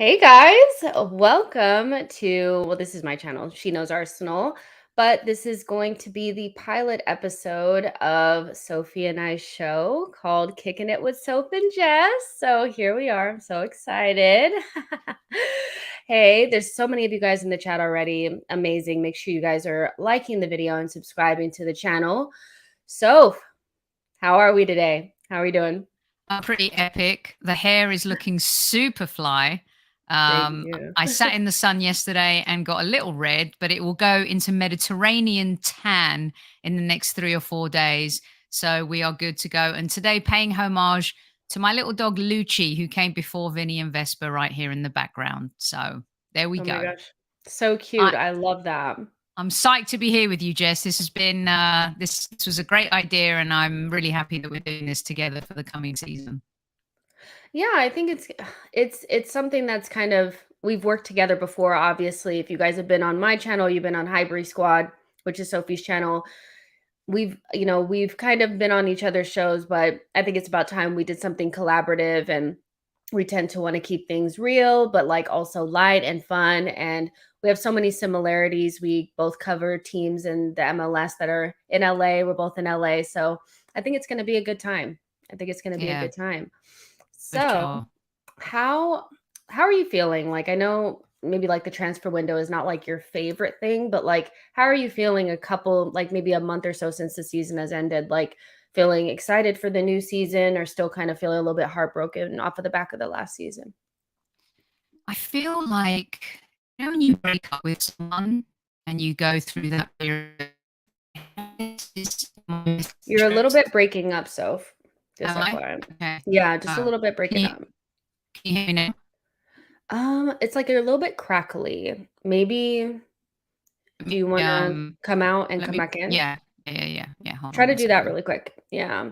Hey guys, welcome to, well, this is my channel, She Knows Arsenal, but this is going to be the pilot episode of Sophie and I's show called Kicking It with Soph and Jess. So here we are. I'm so excited. Hey, there's so many of you guys in the chat already. Amazing. Make sure you guys are liking the video and subscribing to the channel. Soph, how are we today? How are we doing? Pretty epic. The hair is looking super fly. Thank you. I sat in the sun yesterday and got a little red, but it will go into Mediterranean tan in the next 3 or 4 days. So we are good to go. And today, paying homage to my little dog Lucci, who came before Vinny and Vespa right here in the background. So there we Oh my go. gosh. So cute. I, I love that. I'm psyched to be here with you, Jess. This has been this was a great idea, and I'm really happy that we're doing this together for the coming season. Yeah, I think it's something that's kind of we've worked together before, obviously. If you guys have been on my channel, you've been on Hybrid Squad, which is Sophie's channel. We've kind of been on each other's shows, but I think it's about time we did something collaborative, and we tend to want to keep things real, but like also light and fun. And we have so many similarities. We both cover teams in the MLS that are in LA. We're both in LA. So I think it's going to be a good time. I think it's going to be a Yeah, good time. for So, sure. how how are you feeling? Like I know maybe like the transfer window is not like your favorite thing, but like how are you feeling a couple like maybe a month or so since the season has ended? Like feeling excited for the new season or still kind of feeling a little bit heartbroken off of the back of the last season? I feel like when you break up with someone and you go through that period, this is my You're a little stress. bit breaking up, Soph. Just Am I? FYI. Okay. Yeah, just a Oh, little bit can breaking you up. can you hear me now? It's like a little bit crackly. Maybe Let do you me, want to come out and let come me. back in? Yeah. Hold Try on to one do that second. really quick. Yeah.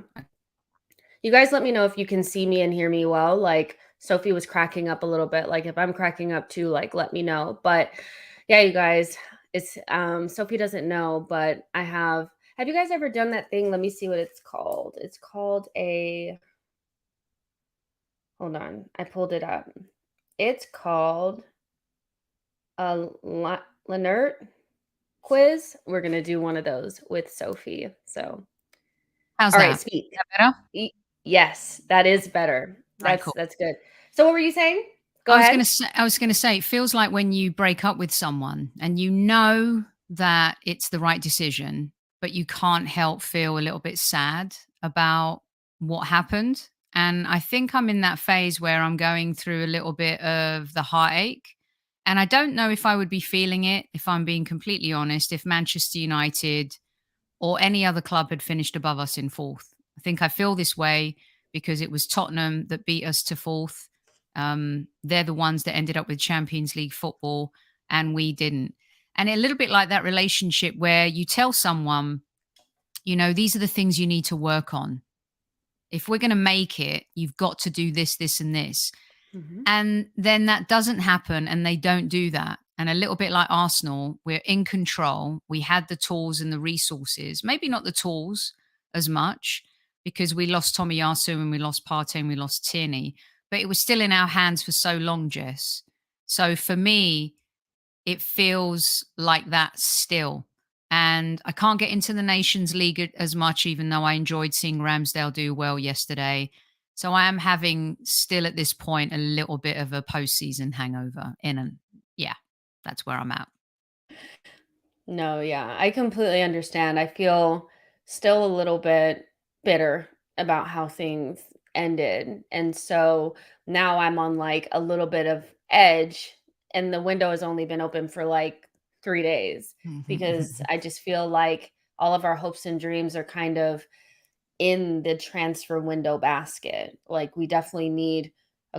You guys let me know if you can see me and hear me well. Like Sophie was cracking up a little bit. Like if I'm cracking up too, like let me know. But yeah, you guys, it's Sophie doesn't know, but have you guys ever done that thing? Let me see what it's called. It's called a hold on. I pulled it up. It's called a Lenert quiz. We're gonna do one of those with Sophie. So How's all right, that? speak. Is that better? Y yes, that is better. Right, cool. That's good. So what were you saying? Go ahead. I was gonna say, it feels like when you break up with someone and you know that it's the right decision, but you can't help feel a little bit sad about what happened. And I think I'm in that phase where I'm going through a little bit of the heartache. And I don't know if I would be feeling it, if I'm being completely honest, if Manchester United or any other club had finished above us in fourth. I think I feel this way because it was Tottenham that beat us to fourth. They're the ones that ended up with Champions League football, and we didn't. And a little bit like that relationship where you tell someone, these are the things you need to work on. If we're going to make it, you've got to do this, this, and this. Mhm. And then that doesn't happen and they don't do that. And a little bit like Arsenal, we're in control. We had the tools and the resources, maybe not the tools as much because we lost Tommy Yasu and we lost Partey and we lost Tierney, but it was still in our hands for so long, Jess. So for me, it feels like that still. And I can't get into the Nations League as much, even though I enjoyed seeing Ramsdale do well yesterday. So I am having still at this point a little bit of a postseason hangover and yeah, that's where I'm at. No, yeah, I completely understand. I feel still a little bit bitter about how things ended. And so now I'm on like a little bit of edge, and the window has only been open for like 3 days because I just feel like all of our hopes and dreams are kind of in the transfer window basket. Like we definitely need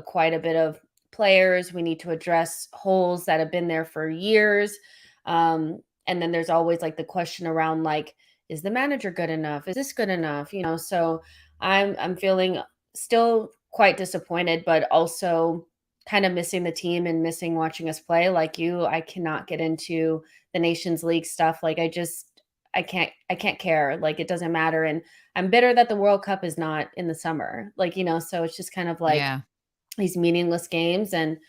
quite a bit of players. We need to address holes that have been there for years. And then there's always like the question around like, is the manager good enough? Is this good enough? So I'm feeling still quite disappointed, but also kind of missing the team and missing watching us play. Like you, I cannot get into the Nations League stuff. Like I can't care. Like it doesn't matter. And I'm bitter that the World Cup is not in the summer. Like, so it's just kind of like Yeah. these meaningless games. And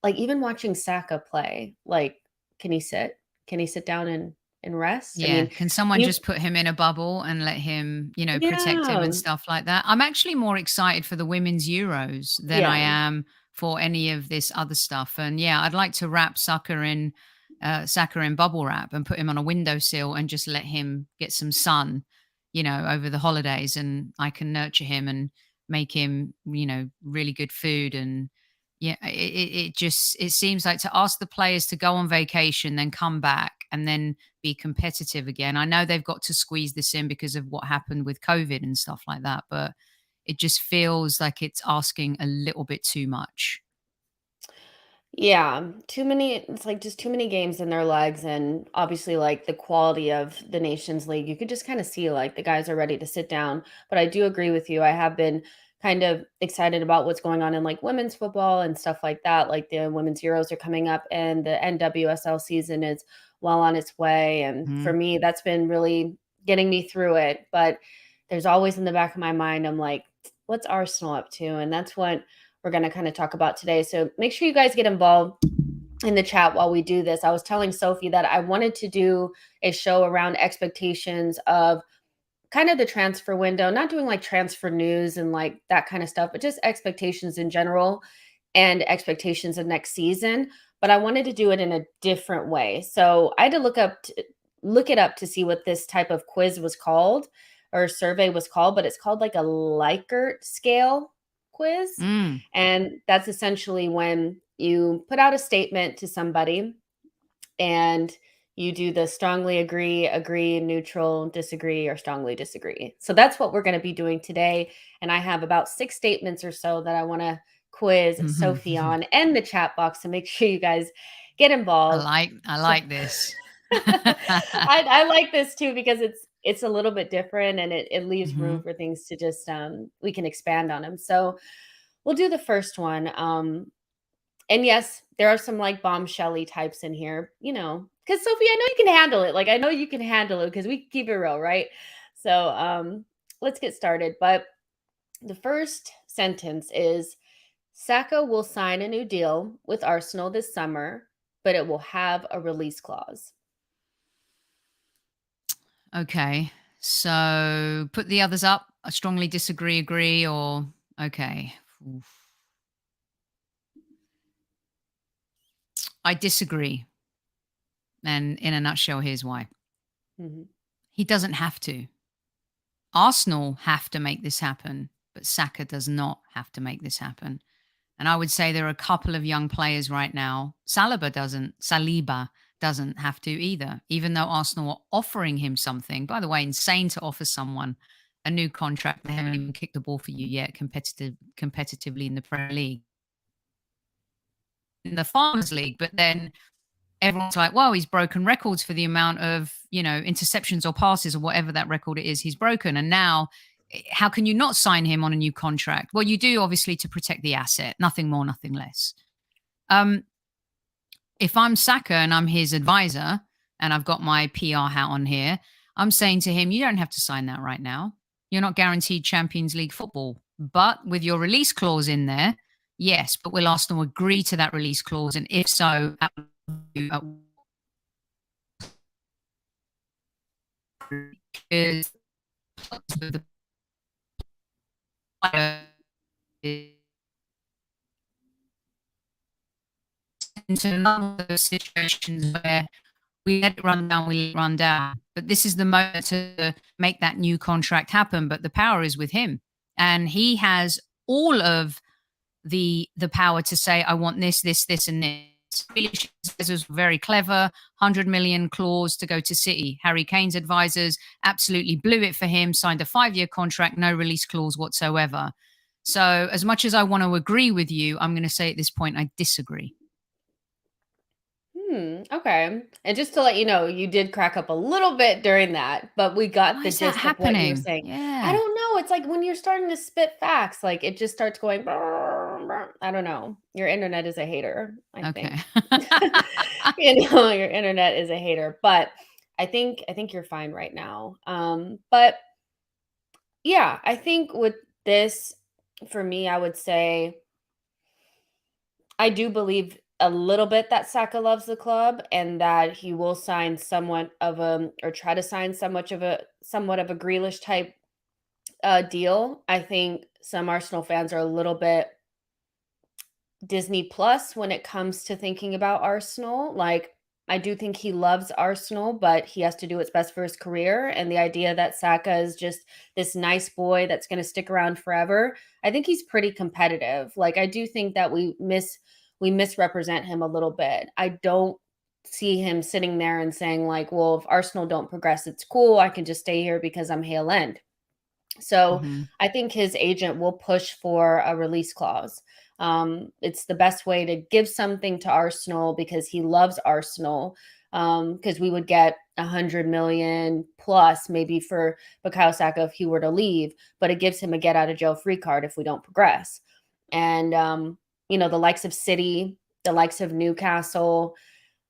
like, even watching Saka play, like, can he sit? Can he sit down and rest? I Yeah. mean, Can someone you just put him in a bubble and let him, protect him and yeah, stuff like that? I'm actually more excited for the women's Euros than I yeah. am for any of this other stuff. And yeah, I'd like to wrap Saka in bubble wrap and put him on a windowsill and just let him get some sun, over the holidays, and I can nurture him and make him, really good food. And yeah, it seems like to ask the players to go on vacation, then come back and then be competitive again. I know they've got to squeeze this in because of what happened with COVID and stuff like that, but it just feels like it's asking a little bit too much. Yeah, too many it's like just too many games in their legs, and obviously like the quality of the Nations League. You could just kind of see like the guys are ready to sit down. But I do agree with you. I have been kind of excited about what's going on in like women's football and stuff like that. Like the women's Euros are coming up and the NWSL season is well on its way. And for Mhm. me, that's been really getting me through it. But there's always in the back of my mind, I'm like, what's Arsenal up to? And that's what we're going to kind of talk about today. So make sure you guys get involved in the chat while we do this. I was telling Sophie that I wanted to do a show around expectations of kind of the transfer window, not doing like transfer news and like that kind of stuff, but just expectations in general and expectations of next season. But I wanted to do it in a different way. So I had to look it up to see what this type of quiz was called or survey was called, but it's called like a Likert scale quiz. Mm. And that's essentially when you put out a statement to somebody and you do the strongly agree, agree, neutral, disagree, or strongly disagree. So that's what we're going to be doing today. And I have about 6 statements or so that I want to quiz Sophie on and the chat box to make sure you guys get I involved. like I So like this. I like this too because it's a little bit different and it leaves room Mhm. for things to just we can expand on them. So we'll do the first one. And yes, there are some like bombshelly types in here, because Sophie, I know you can handle it. Like I know you can handle it because we keep it real, right? So let's get started. But the first sentence is Saka will sign a new deal with Arsenal this summer, but it will have a release clause. Okay. So put the others up. I strongly disagree, agree, or okay. Oof. I disagree. And in a nutshell, here's why. Mhm. He doesn't have to. Arsenal have to make this happen, but Saka does not have to make this happen. And I would say there are a couple of young players right now. Saliba doesn't have to either, even though Arsenal are offering him something. By the way, insane to offer someone a new contract. They haven't even kicked the ball for you yet competitively in the Premier League. In the Farmers League, but then everyone's like, well, he's broken records for the amount of, interceptions or passes or whatever that record it is he's broken. And now, how can you not sign him on a new contract? Well, you do obviously to protect the asset, nothing more, nothing less. Um, if I'm Saka and I'm his advisor and I've got my PR hat on here, I'm saying to him, you don't have to sign that right now. You're not guaranteed Champions League football. But with your release clause in there, yes, but will Arsenal agree to that release clause? And if so, is the into none of those situations where we let it run down, we let it run down. But this is the moment to make that new contract happen. But the power is with him. And he has all of the power to say, I want this, this, this, and this. Was very clever, 100 million clause to go to City. Harry Kane's advisors absolutely blew it for him, signed a 5-year contract, no release clause whatsoever. So, as much as I want to agree with you, I'm going to say at this point, I disagree. Okay. And just to let you know, you did crack up a little bit during that, but we got Why the is that gist of what you were happening? saying. I Yeah. don't know. It's like when you're starting to spit facts, like it just starts going. "Brr, brr." I don't know. Your internet is a hater, I Okay. think. Your internet is a hater, but I think you're fine right now. But yeah, I think with this, for me, I would say I do believe. a little bit that Saka loves the club and that he will sign somewhat of a or try to sign somewhat of a Grealish type deal. I think some Arsenal fans are a little bit Disney Plus when it comes to thinking about Arsenal. Like, I do think he loves Arsenal, but he has to do what's best for his career. And the idea that Saka is just this nice boy that's going to stick around forever, I think he's pretty competitive. Like, I do think that we misrepresent him a little bit. I don't see him sitting there and saying like, well, if Arsenal don't progress, it's cool. I can just stay here because I'm Hale End. So Hmm. I think his agent will push for a release clause. It's the best way to give something to Arsenal because he loves Arsenal. Because we would get 100 million plus maybe for Bukayo Saka if he were to leave, but it gives him a get out of jail free card if we don't progress. And the likes of City, the likes of Newcastle,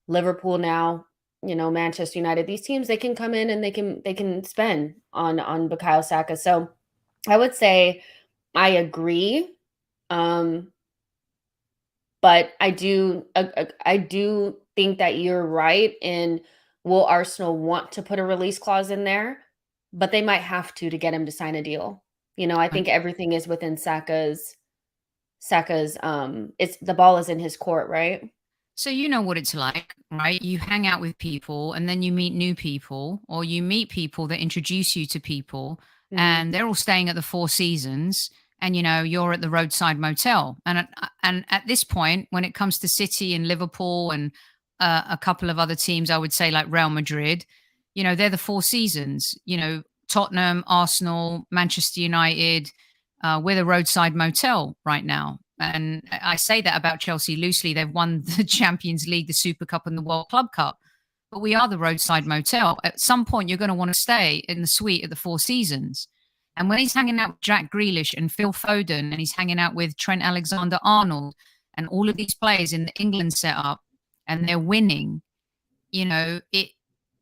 Liverpool now, Manchester United, these teams they can come in and they can spend on Bukayo Saka. So I would say I agree. Um, but I do think that you're right in will Arsenal want to put a release clause in there, but they might have to get him to sign a deal. I think everything is within Saka's it's the ball is in his court, right? So you know what it's like, right? You hang out with people and then you meet new people, or you meet people that introduce you to people, Mhm. and they're all staying at the Four Seasons, and you're at the roadside motel. And at this point, when it comes to City and Liverpool and a couple of other teams, I would say like Real Madrid, they're the Four Seasons. Tottenham, Arsenal, Manchester United, we're the roadside motel right now. And I say that about Chelsea loosely. They've won the Champions League, the Super Cup, and the World Club Cup. But we are the roadside motel. At some point, you're going to want to stay in the suite at the Four Seasons. And when he's hanging out with Jack Grealish and Phil Foden, and he's hanging out with Trent Alexander Arnold and all of these players in the England setup, and they're winning, it.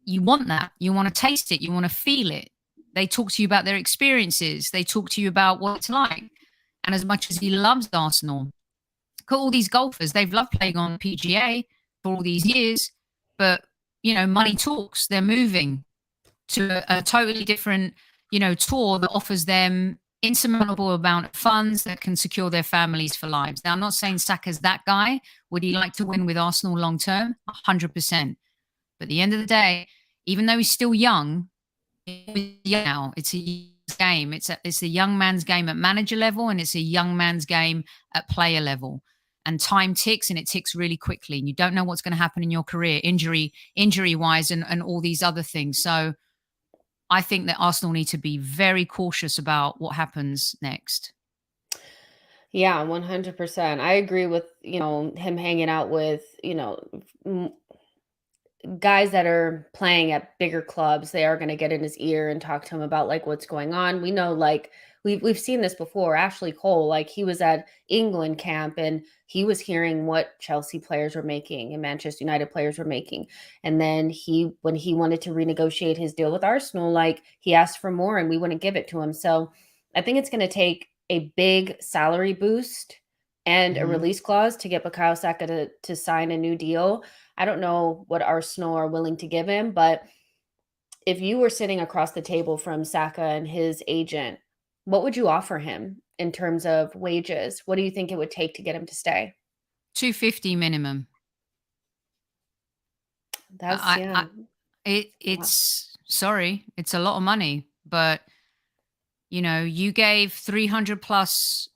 You want that. You want to taste it. You want to feel it. They talk to you about their experiences. They talk to you about what it's like. And as much as he loves Arsenal, look at all these golfers. They've loved playing on PGA for all these years, but money talks. They're moving to a totally different, tour that offers them insurmountable amount of funds that can secure their families for lives. Now, I'm not saying Saka's that guy. Would he like to win with Arsenal long term? 100%. But at the end of the day, even though he's still young, now it's a game. It's a young man's game at manager level, and it's a young man's game at player level. And time ticks, and it ticks really quickly. And you don't know what's going to happen in your career, injury wise, and all these other things. So I think that Arsenal need to be very cautious about what happens next. Yeah, 100%. I agree with, him hanging out with, guys that are playing at bigger clubs. They are going to get in his ear and talk to him about like what's going on. We know like we've seen this before. Ashley Cole, like he was at England camp and he was hearing what Chelsea players were making and Manchester United players were making. And then when he wanted to renegotiate his deal with Arsenal, like he asked for more and we wouldn't give it to him. So I think it's going to take a big salary boost and a Mm-hmm. release clause to get Bukayo Saka to sign a new deal. I don't know what Arsenal are willing to give him, but if you were sitting across the table from Saka and his agent, what would you offer him in terms of wages? What do you think it would take to get him to stay? 250 minimum. That's I, yeah. I it Wow. it's sorry, it's a lot of money, but you gave 300 plus.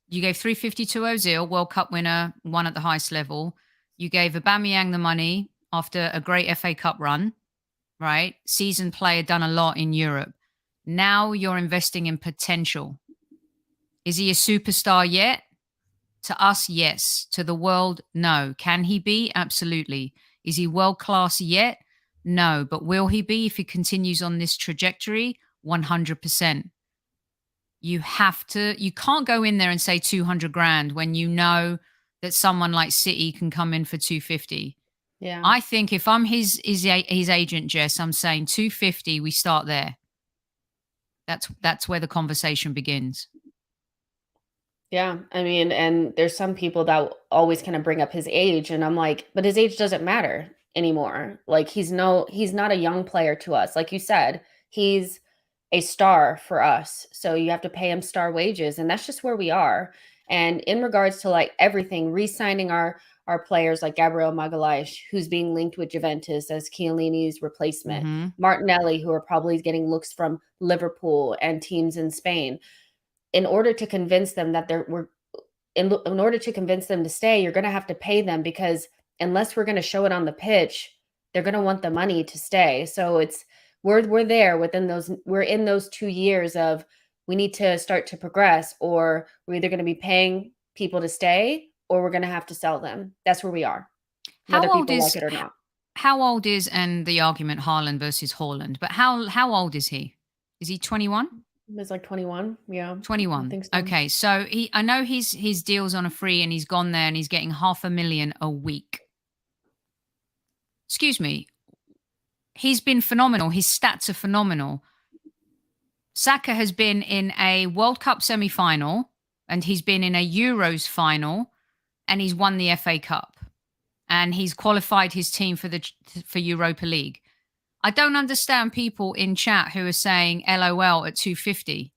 You gave 350 to Ozil, World Cup winner, one at the highest level. You gave Aubameyang the money after a great FA Cup run, right? Seasoned player, done a lot in Europe. Now you're investing in potential. Is he a superstar yet? To us, yes. To the world, no. Can he be? Absolutely. Is he world class yet? No. But will he be if he continues on this trajectory? 100%. You can't go in there and say 200 grand when you know that someone like City can come in for 250. Yeah. I think if I'm his agent, Jess, I'm saying 250, we start there. That's where the conversation begins. Yeah, I mean, and there's some people that always kind of bring up his age, and I'm like, but his age doesn't matter anymore. Like he's not a young player to us. Like you said, he's a star for us. So you have to pay him star wages, and that's just where we are. And in regards to like everything, re-signing our players like Gabriel Magalhaes, who's being linked with Juventus as Chiellini's replacement, Mm-hmm. Martinelli, who are probably getting looks from Liverpool and teams in Spain, in order to convince them that we're in order to convince them to stay, you're going to have to pay them, because unless we're going to show it on the pitch, they're going to want the money to stay. So it's we're there within those we're in those 2 years of we need to start to progress, or we're either going to be paying people to stay or we're going to have to sell them. That's where we are, How whether old people like is it or not. how old is, and the argument Haaland versus Haaland, but how old is he? Is he 21? It's like 21. Yeah, I 21. think so. Okay, so I know his deal's on a free and he's gone there and he's getting 500,000 a week. Excuse me. He's been phenomenal. His stats are phenomenal. Saka has been in a World Cup semi-final and he's been in a Euros final and he's won the FA Cup and he's qualified his team for Europa League. I don't understand people in chat who are saying LOL at 250.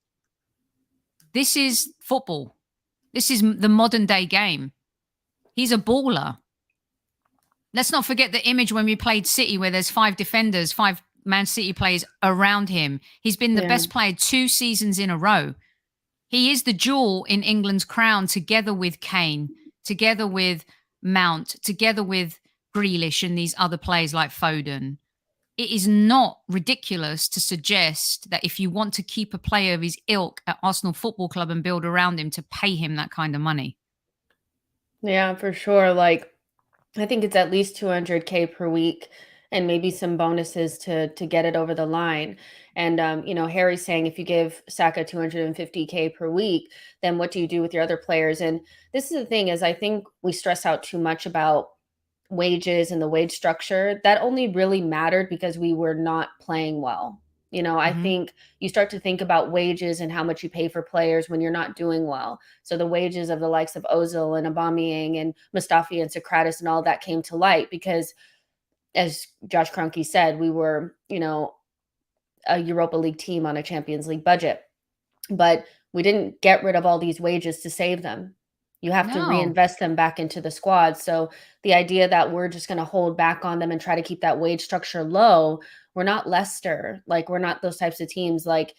This is football. This is the modern day game. He's a baller. Let's not forget the image when we played City where there's 5 defenders, 5 Man City players around him. He's been the Yeah. best player 2 seasons in a row. He is the jewel in England's crown, together with Kane, together with Mount, together with Grealish and these other players like Foden. It is not ridiculous to suggest that if you want to keep a player of his ilk at Arsenal Football Club and build around him, to pay him that kind of money. Yeah, for sure. Like I think it's at least 200K per week and maybe some bonuses to get it over the line. And Harry's saying if you give Saka 250K per week, then what do you do with your other players? And this is the thing, is I think we stress out too much about wages and the wage structure. That only really mattered because we were not playing well. I Mm-hmm. think you start to think about wages and how much you pay for players when you're not doing well. So the wages of the likes of Ozil and Aubameyang and Mustafi and Socrates and all that came to light because, as Josh Kroenke said, we were, a Europa League team on a Champions League budget. But we didn't get rid of all these wages to save them. You have to No. reinvest them back into the squad. So the idea that we're just going to hold back on them and try to keep that wage structure low, we're not Leicester. Like, we're not those types of teams. Like,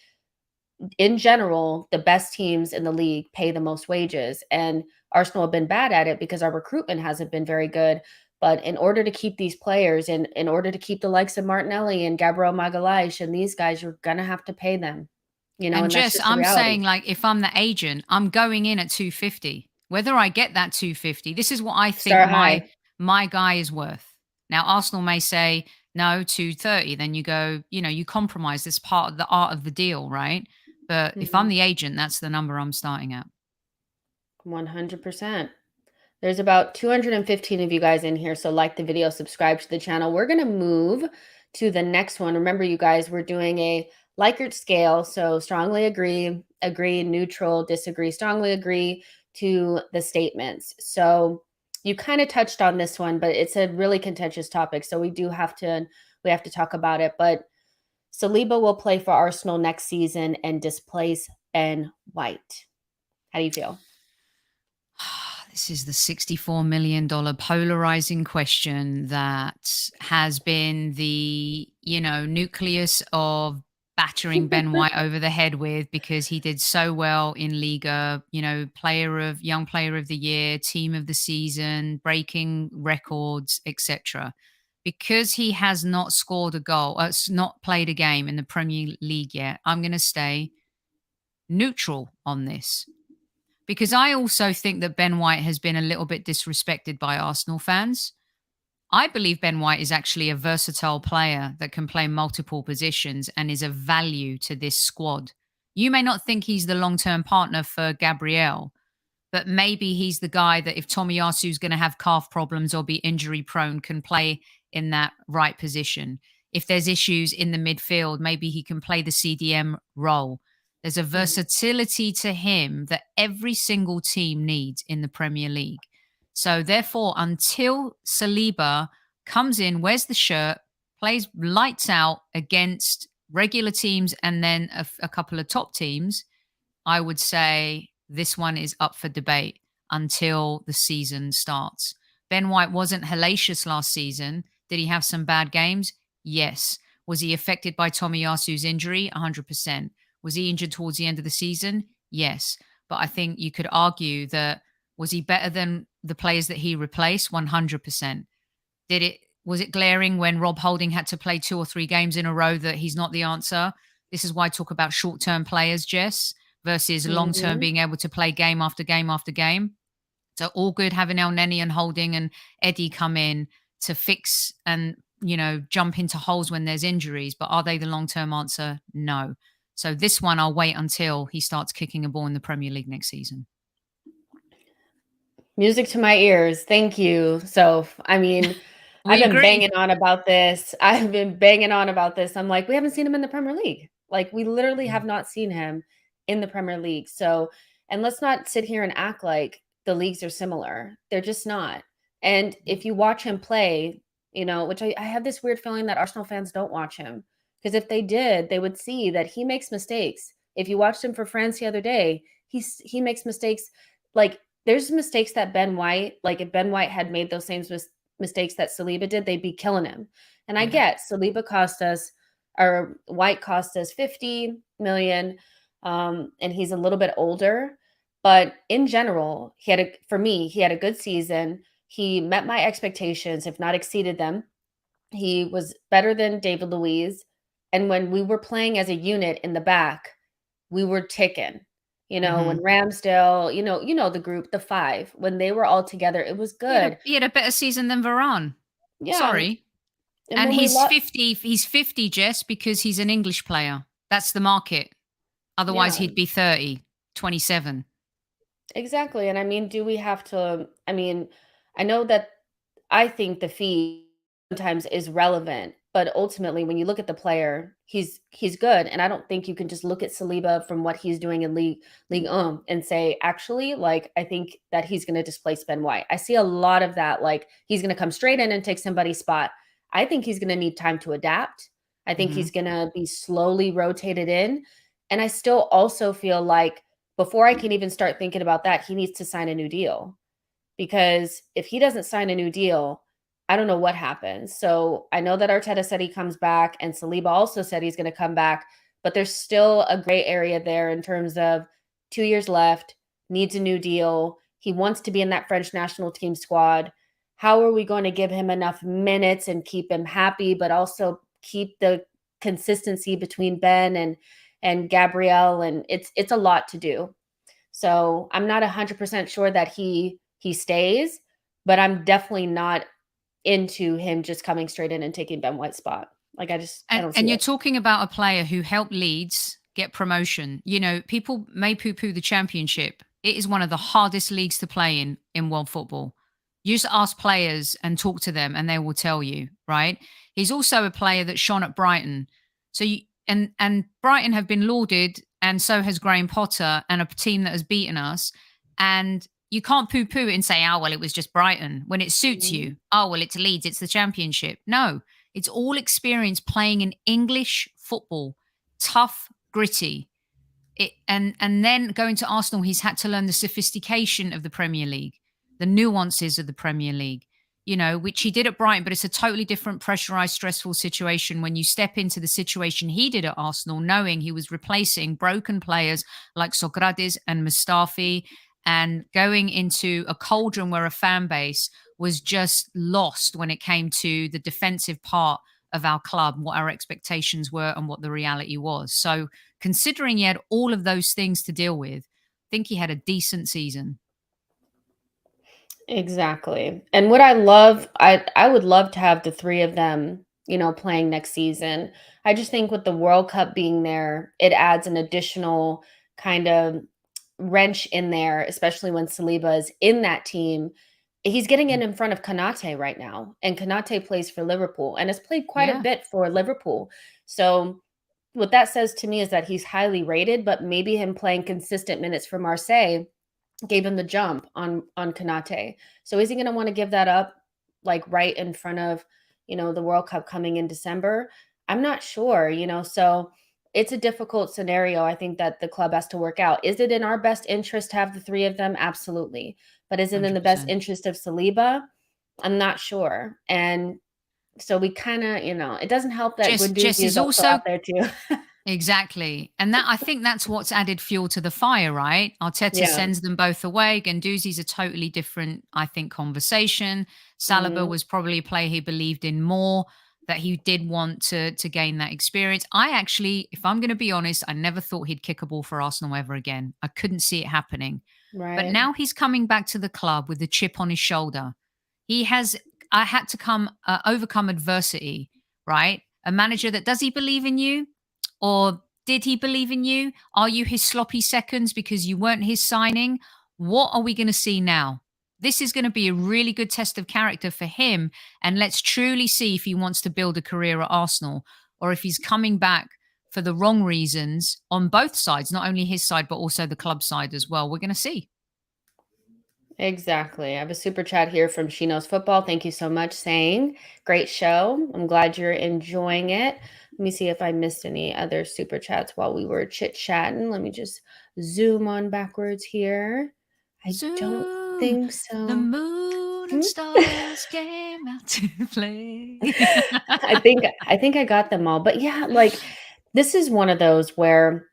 in general, the best teams in the league pay the most wages. And Arsenal have been bad at it because our recruitment hasn't been very good. But in order to keep these players, and in order to keep the likes of Martinelli and Gabriel Magalhaes and these guys, you're going to have to pay them, And and that's Jess, just the I'm reality. saying, like, if I'm the agent, I'm going in at 250. Whether I get that 250, this is what I think Start my high. my guy is worth. Now, Arsenal may say no, 230. Then you go, you compromise. This part of the art of the deal, right? But if I'm Mhm. the agent, that's the number I'm starting at. 100%. There's about 215 of you guys in here, so like the video, subscribe to the channel. We're going to move to the next one. Remember, you guys, we're doing a Likert scale, so strongly agree, neutral, disagree, strongly agree to the statements. So you kind of touched on this one, but it's a really contentious topic, so we have to talk about it. But Saliba will play for Arsenal next season and displace Ben White. How do you feel? This is the $64 million polarizing question that has been the, nucleus of battering Ben White over the head with, because he did so well in Liga, young player of the year, team of the season, breaking records, etc. Because he has not scored a goal, not played a game in the Premier League yet, I'm going to stay neutral on this, because I also think that Ben White has been a little bit disrespected by Arsenal fans. I believe Ben White is actually a versatile player that can play multiple positions and is a value to this squad. You may not think he's the long-term partner for Gabriel, but maybe he's the guy that if Tomiyasu's going to have calf problems or be injury prone, can play in that right position. If there's issues in the midfield, maybe he can play the CDM role. There's a Mhm. versatility to him that every single team needs in the Premier League. So, therefore, until Saliba comes in, wears the shirt, plays lights out against regular teams and then a couple of top teams, I would say this one is up for debate until the season starts. Ben White wasn't hellacious last season. Did he have some bad games? Yes. Was he affected by Tomiyasu's injury? 100%. Was he injured towards the end of the season? Yes. But I think you could argue that was he better than the players that he replaced? 100%. Did it was it glaring when Rob Holding had to play 2 or 3 games in a row that he's not the answer? This is why I talk about short-term players, Jess, versus long-term Mhm. being able to play game after game after game. So all good having El Neni and Holding and Eddie come in to fix and, jump into holes when there's injuries, but are they the long-term answer? No. So this one I'll wait until he starts kicking a ball in the Premier League next season. Music to my ears. Thank you, Soph. I mean, I've We been agree. banging on about this. I've been banging on about this. I'm like, we haven't seen him in the Premier League. Like, we literally have Mm, not seen him in the Premier League. So, and let's not sit here and act like the leagues are similar. They're just not. And if you watch him play, which I have this weird feeling that Arsenal fans don't watch him. Because if they did, they would see that he makes mistakes. If you watched him for France the other day, he makes mistakes like there's mistakes that Ben White, like if Ben White had made those same mistakes that Saliba did, they'd be killing him. And I yeah. get Saliba cost us, or White cost us 50 million, and he's a little bit older. But in general, for me, he had a good season. He met my expectations, if not exceeded them. He was better than David Luiz. And when we were playing as a unit in the back, we were ticking. When Hmm. Ramsdale, the group, the 5, when they were all together, it was He had a good. he had a better season than Varane. Yeah, Sorry. and And when we he's lost, 50 he's 50, Jess, because he's an English player. That's the market. Otherwise, yeah, he'd be 30, 27. exactly, and I mean, do we have to I know that I think the fee sometimes is relevant, but ultimately, when you look at the player, he's good, and I don't think you can just look at Saliba from what he's doing in League and say, actually, like I think that he's going to displace Ben White. I see a lot of that, like he's going to come straight in and take somebody's spot. I think he's going to need time to adapt. I think Mhm. he's going to be slowly rotated in, and I still also feel like before I can even start thinking about that, he needs to sign a new deal because if he doesn't sign a new deal, I don't know what happens. So I know that Arteta said he comes back, and Saliba also said he's going to come back, but there's still a gray area there in terms of 2 years left, needs a new deal. He wants to be in that French national team squad. How are we going to give him enough minutes and keep him happy, but also keep the consistency between Ben and Gabrielle? And it's a lot to do. So I'm not 100% sure that he stays, but I'm definitely not into him just coming straight in and taking Ben White's spot. Like I And don't see and you're it. talking about a player who helped Leeds get promotion. People may poo-poo the championship. It is one of the hardest leagues to play in world football. You just ask players and talk to them and they will tell you, right? He's also a player that shone at Brighton. So and Brighton have been lauded and so has Graham Potter and a team that has beaten us. And you can't poo-poo it and say, oh, well, it was just Brighton when it suits Mhm. you. Oh, well, it's Leeds, it's the championship. No, it's all experience playing in English football, tough, gritty. And then going to Arsenal, he's had to learn the sophistication of the Premier League, the nuances of the Premier League, which he did at Brighton, but it's a totally different pressurized, stressful situation when you step into the situation he did at Arsenal, knowing he was replacing broken players like Socrates and Mustafi and going into a cauldron where a fan base was just lost when it came to the defensive part of our club, what our expectations were and what the reality was. So considering he had all of those things to deal with, I think he had a decent season. Exactly. And what I would love to have the 3 of them, playing next season. I just think with the World Cup being there, it adds an additional kind of wrench in there, especially when Saliba is in that team. He's getting in front of Konate right now, and Konate plays for Liverpool and has played quite a Yeah. bit for Liverpool. So what that says to me is that he's highly rated, but maybe him playing consistent minutes for Marseille gave him the jump on Kanate. So is he going to want to give that up like right in front of, the World Cup coming in December? I'm not sure, so it's a difficult scenario I think that the club has to work out. Is it in our best interest to have the three of them? Absolutely. But is it in the best 100%. interest of Saliba? I'm not sure. And so we kind of, it doesn't help that Jess Guendouzi is is also also out there too. exactly. And that I think that's what's added fuel to the fire, right? Arteta Yeah. sends them both away. Guendouzi's a totally different, I think, conversation. Saliba Mhm. was probably a player he believed in more, that he did want to gain that experience. I actually, if I'm going to be honest, I never thought he'd kick a ball for Arsenal ever again. I couldn't see it happening. But Right. now he's coming back to the club with a chip on his shoulder. He has, I had to overcome adversity, right? A manager that does he believe in you? Or did he believe in you? Are you his sloppy seconds because you weren't his signing? What are we going to see now? This is going to be a really good test of character for him. And let's truly see if he wants to build a career at Arsenal or if he's coming back for the wrong reasons on both sides, not only his side, but also the club side as well. We're going to see. Exactly. I have a super chat here from She Knows Football. Thank you so much, saying great show. I'm glad you're enjoying it. Let me see if I missed any other super chats while we were chit chatting. Let me just zoom on backwards here. I don't Zoom, think the so. moon and Hmm? stars came out to play. I think I got them all. But yeah, like this is one of those where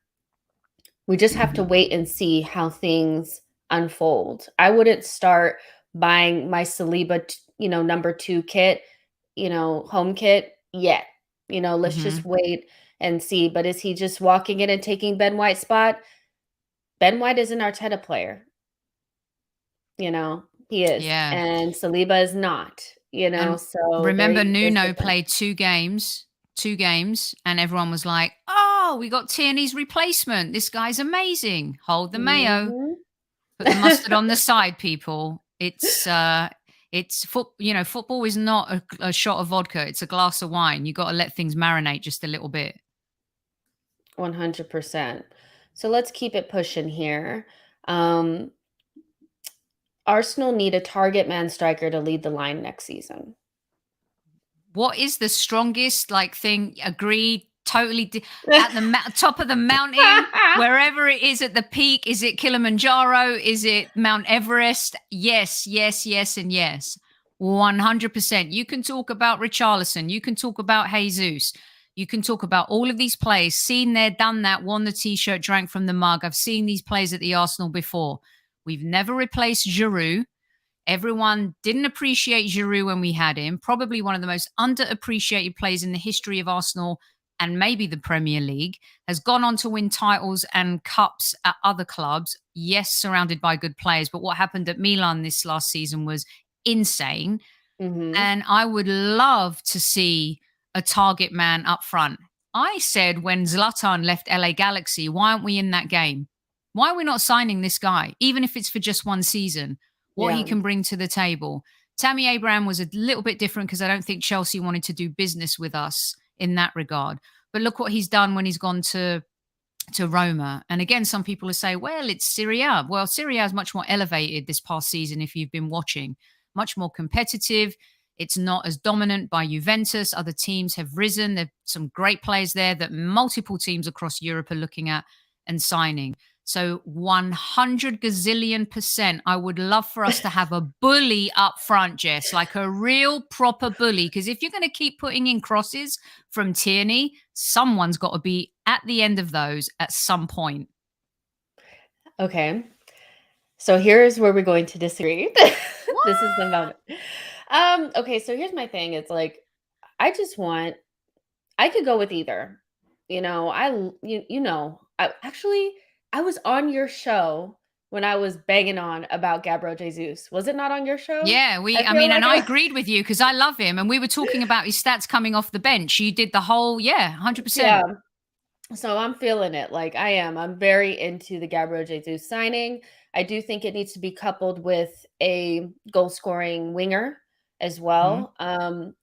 we just have to wait and see how things unfold. I wouldn't start buying my Saliba, number 2 kit, home kit yet. Let's just Hmm. wait and see. But is he just walking in and taking Ben White's spot? Ben White is an Arteta player, he is. Yeah. And Saliba is not, And so remember, there's Nuno difference. played two games, and everyone was like, "Oh, we got Tierney's replacement. This guy's amazing. Hold the mayo, Mhm. put the mustard on the side, people. Football is not a shot of vodka. It's a glass of wine. You got to let things marinate just a little bit. 100%. So let's keep it pushing here. Um, Arsenal need a target man striker to lead the line next season. What is the strongest thing? Agreed. Totally at the top of the mountain, wherever it is at the peak. Is it Kilimanjaro? Is it Mount Everest? Yes, yes, yes, and yes. 100%. You can talk about Richarlison. You can talk about Jesus. You can talk about all of these players. Seen there, done that, won the t-shirt, drank from the mug. I've seen these players at the Arsenal before. We've never replaced Giroud. Everyone didn't appreciate Giroud when we had him. Probably one of the most underappreciated players in the history of Arsenal and maybe the Premier League. Has gone on to win titles and cups at other clubs. Yes, surrounded by good players. But what happened at Milan this last season was insane. Mhm. And I would love to see a target man up front. I said when Zlatan left LA Galaxy, why aren't we in that game? Why are we not signing this guy, even if it's for just one season? What he Yeah. can bring to the table. Tammy Abraham was a little bit different because I don't think Chelsea wanted to do business with us in that regard. But look what he's done when he's gone to Roma. And again, some people will say, well, it's Serie A. Well, Serie A is much more elevated this past season if you've been watching, much more competitive. It's not as dominant by Juventus. Other teams have risen. There's some great players there that multiple teams across Europe are looking at and signing. So 100 gazillion percent, I would love for us to have a bully up front, Jess, like a real proper bully. Because if you're going to keep putting in crosses from Tierney, someone's got to be at the end of those at some point. Okay. So here's where we're going to disagree. This is the What? moment. Okay, so here's my thing. It's like I just want I could go with either. I was on your show when I was banging on about Gabriel Jesus. Was it not on your show? Yeah, I I feel mean, and like I agreed with you because I love him. And we were talking about his stats coming off the bench. You did the whole, yeah, yeah. 100%. So I'm feeling it. Like I am. I'm very into the Gabriel Jesus signing. I do think it needs to be coupled with a goal scoring winger as Hmm. well,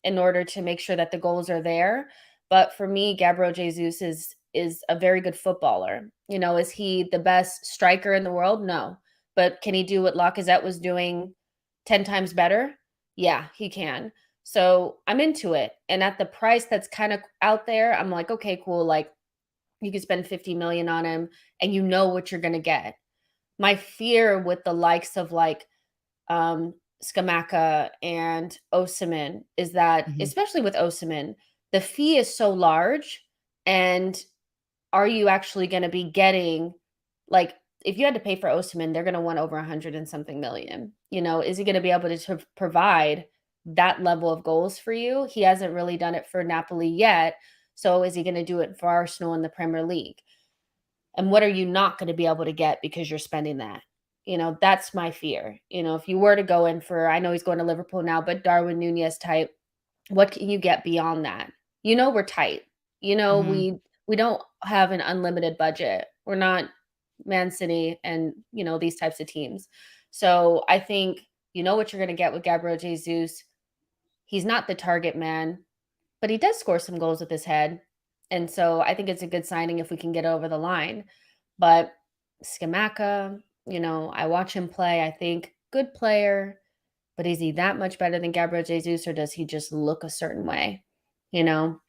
in order to make sure that the goals are there. But for me, Gabriel Jesus is is a very good footballer. You know, is he the best striker in the world? No. But can he do what Lacazette was doing 10 times better? Yeah, he can. So I'm into it. And at the price that's kind of out there, I'm like, okay, cool. Like you could spend 50 million on him and you know what you're going to get. My fear with the likes of like Skamaka and Osimhen is that, Mhm. especially with Osimhen, the fee is so large. And are you actually going to be getting, like, if you had to pay for Osimhen, they're going to want over 100 and something million. You know, is he going to be able to provide that level of goals for you? He hasn't really done it for Napoli yet. So is he going to do it for Arsenal in the Premier League? And what are you not going to be able to get because you're spending that? You know, that's my fear. You know, if you were to go in for, I know he's going to Liverpool now, but Darwin Nunez type, what can you get beyond that? You know, we're tight. You know, Mhm. we don't have an unlimited budget. We're not Man City and, you know, these types of teams. So I think you know what you're going to get with Gabriel Jesus. He's not the target man, but he does score some goals with his head. And so I think it's a good signing if we can get over the line. But Skamaka, you know, I watch him play. I think good player, but is he that much better than Gabriel Jesus or does he just look a certain way? You know,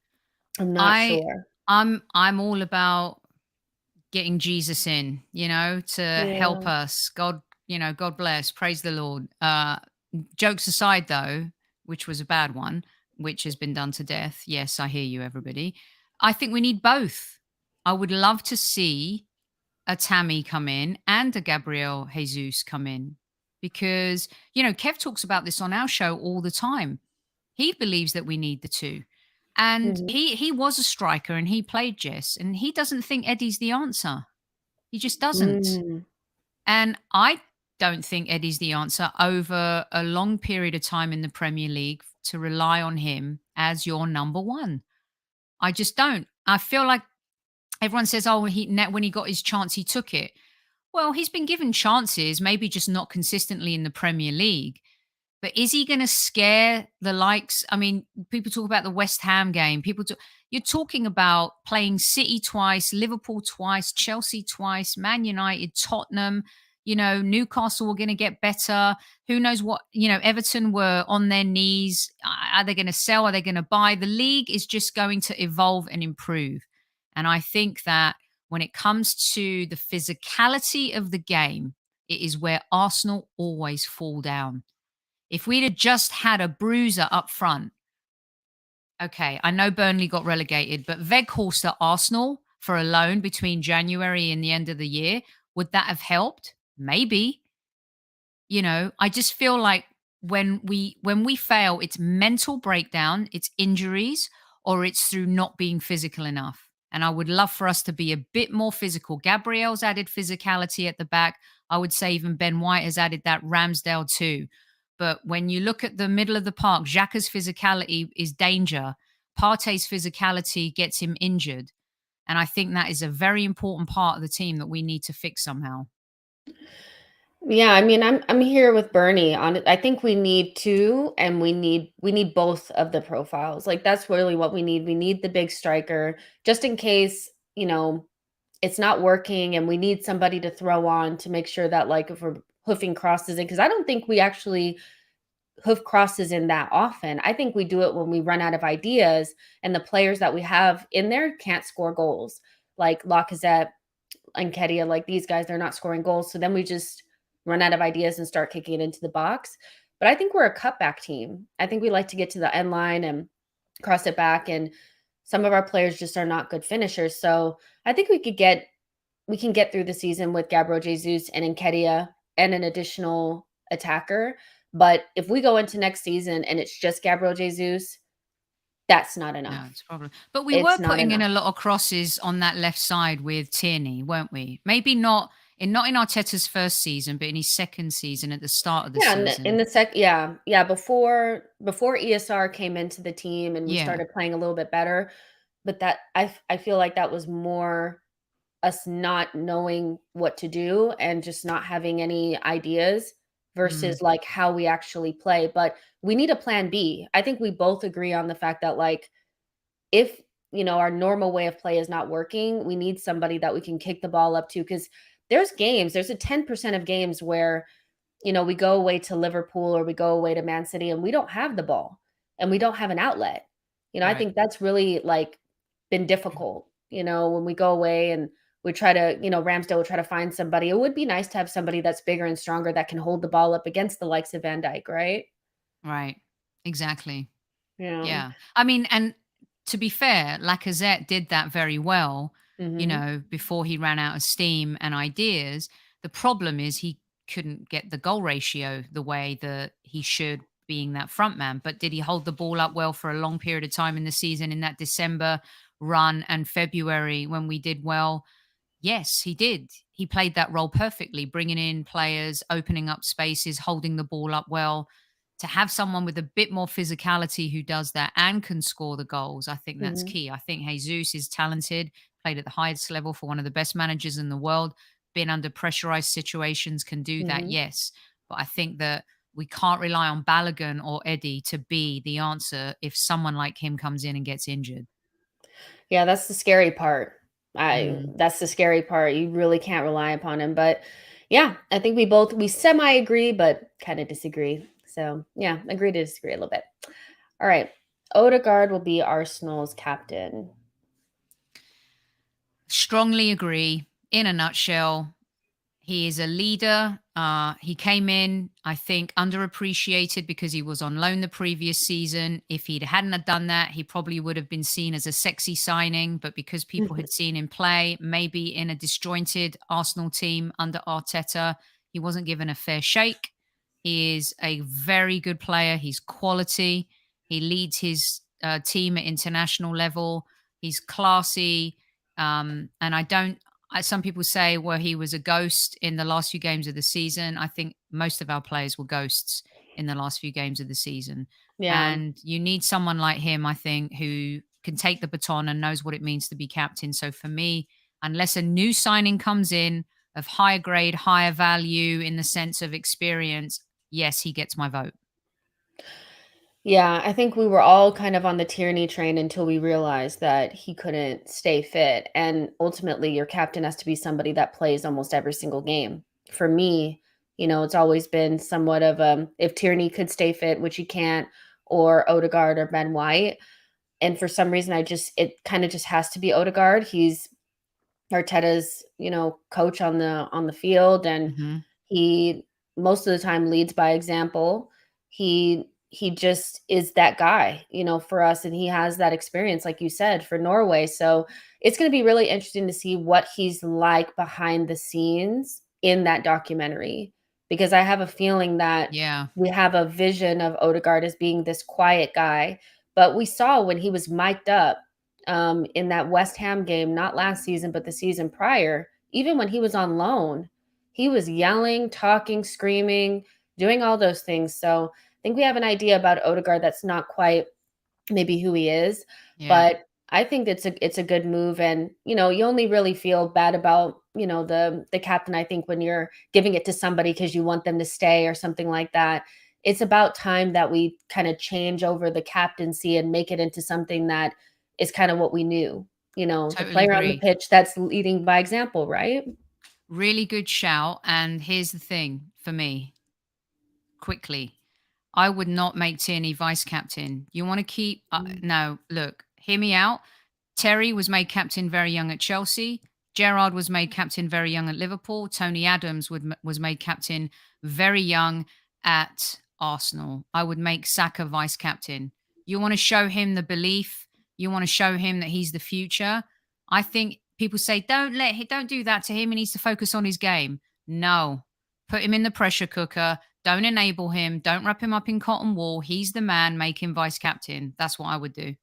I'm not I sure. I'm all about getting Jesus in, to help Yeah. us. God, God bless, praise the Lord. Jokes aside though, which was a bad one, which has been done to death. Yes, I hear you, everybody. I think we need both. I would love to see a Tammy come in and a Gabriel Jesus come in because, Kev talks about this on our show all the time. He believes that we need the two. And Mhm. he was a striker and he played Jess and he doesn't think Eddie's the answer. He just doesn't. Mm. And I don't think Eddie's the answer over a long period of time in the Premier League to rely on him as your number one. I just don't. I feel like everyone says, "Oh, when he got his chance, he took it." Well, he's been given chances, maybe just not consistently in the Premier League. But is he going to scare the likes? I mean, people talk about the West Ham game. You're talking about playing City twice, Liverpool twice, Chelsea twice, Man United, Tottenham. Newcastle were going to get better. Who knows what? Everton were on their knees. Are they going to sell? Are they going to buy? The league is just going to evolve and improve. And I think that when it comes to the physicality of the game, it is where Arsenal always fall down. If we'd have just had a bruiser up front, okay, I know Burnley got relegated, but Weghorst at Arsenal for a loan between January and the end of the year, would that have helped? Maybe. I just feel like when we fail, it's mental breakdown, it's injuries, or it's through not being physical enough. And I would love for us to be a bit more physical. Gabriel's added physicality at the back. I would say even Ben White has added that. Ramsdale too. But when you look at the middle of the park, Xhaka's physicality is danger. Partey's physicality gets him injured. And I think that is a very important part of the team that we need to fix somehow. Yeah, I mean, I'm here with Bernie on it. I think we need two, and we need both of the profiles. Like that's really what we need. We need the big striker just in case, you know, it's not working and we need somebody to throw on to make sure that like if we're hoofing crosses in, because I don't think we actually hoof crosses in that often. I think we do it when we run out of ideas and the players that we have in there can't score goals. Like Lacazette and Kedia, like these guys, they're not scoring goals. So then we just run out of ideas and start kicking it into the box. But I think we're a cutback team. I think we like to get to the end line and cross it back. And some of our players just are not good finishers. So I think we can get through the season with Gabriel Jesus and Nketiah and an additional attacker. But if we go into next season and it's just Gabriel Jesus, that's not No, enough. it's a problem. But we were It's not putting in enough. a lot of crosses on that left side with Tierney, weren't we? Maybe not in Arteta's first season, but in his second season at the start of the Yeah, in season. the sec yeah, before ESR came into the team and we Yeah. started playing a little bit better, but that I feel like that was more us not knowing what to do and just not having any ideas Mm, versus like how we actually play. But we need a plan B. I think we both agree on the fact that like if our normal way of play is not working, we need somebody that we can kick the ball up to, because there's a 10% of games where we go away to Liverpool or we go away to Man City and we don't have the ball and we don't have an outlet. I Right. think that's really like been difficult, when we go away and we try to, Ramsdale will try to find somebody. It would be nice to have somebody that's bigger and stronger that can hold the ball up against the likes of Van Dijk, right? Right. Exactly. Yeah. Yeah. I mean, and to be fair, Lacazette did that very well, Mhm. before he ran out of steam and ideas. The problem is he couldn't get the goal ratio the way that he should, being that front man. But did he hold the ball up well for a long period of time in the season, in that December run and February when we did well? Yes, he did. He played that role perfectly, bringing in players, opening up spaces, holding the ball up well. To have someone with a bit more physicality who does that and can score the goals, I think that's Mhm. key. I think Jesus is talented, played at the highest level for one of the best managers in the world, been under pressurized situations, can do that, Mhm. yes. But I think that we can't rely on Balogun or Eddie to be the answer if someone like him comes in and gets injured. Yeah, that's the scary part. I Mm. That's the scary part. You really can't rely upon him, but yeah, I think we semi agree but kind of disagree. So, yeah, agree to disagree a little bit. All right. Odegaard will be Arsenal's captain. Strongly agree. In a nutshell, he is a leader. He came in, I think, underappreciated because he was on loan the previous season. If he hadn't have done that, he probably would have been seen as a sexy signing. But because people had seen him play, maybe in a disjointed Arsenal team under Arteta, he wasn't given a fair shake. He is a very good player. He's quality. He leads his team at international level. He's classy. And I don't some people say, well, he was a ghost in the last few games of the season. I think most of our players were ghosts in the last few games of the season. Yeah. And you need someone like him, I think, who can take the baton and knows what it means to be captain. So for me, unless a new signing comes in of higher grade, higher value in the sense of experience, yes, he gets my vote. Yeah, I think we were all kind of on the tyranny train until we realized that he couldn't stay fit. And ultimately, your captain has to be somebody that plays almost every single game. For me, it's always been somewhat of if Tierney could stay fit, which he can't, or Odegaard or Ben White. And for some reason, it kind of just has to be Odegaard. He's Arteta's, coach on the field, and Hmm. he most of the time leads by example. He just is that guy, for us, and he has that experience, like you said, for Norway. So it's going to be really interesting to see what he's like behind the scenes in that documentary, because I have a feeling that Yeah, we have a vision of Odegaard as being this quiet guy, but we saw when he was mic'd up in that West Ham game, not last season, but the season prior, even when he was on loan, he was yelling, talking, screaming, doing all those things. So I think we have an idea about Odegaard that's not quite maybe who he is, yeah, but I think it's a good move. And you only really feel bad about the captain, I think, when you're giving it to somebody because you want them to stay or something like that. It's about time that we kind of change over the captaincy and make it into something that is kind of what we knew, the totally player on the agree. pitch that's leading by example, right? Really good shout. And here's the thing for me, quickly. I would not make Tierney vice captain. You want to keep Mm. no, look, hear me out. Terry was made captain very young at Chelsea. Gerrard was made captain very young at Liverpool. Tony Adams was made captain very young at Arsenal. I would make Saka vice captain. You want to show him the belief. You want to show him that he's the future. I think people say don't do that to him. He needs to focus on his game. No, put him in the pressure cooker. Don't enable him. Don't wrap him up in cotton wool. He's the man. Make him vice captain. That's what I would do.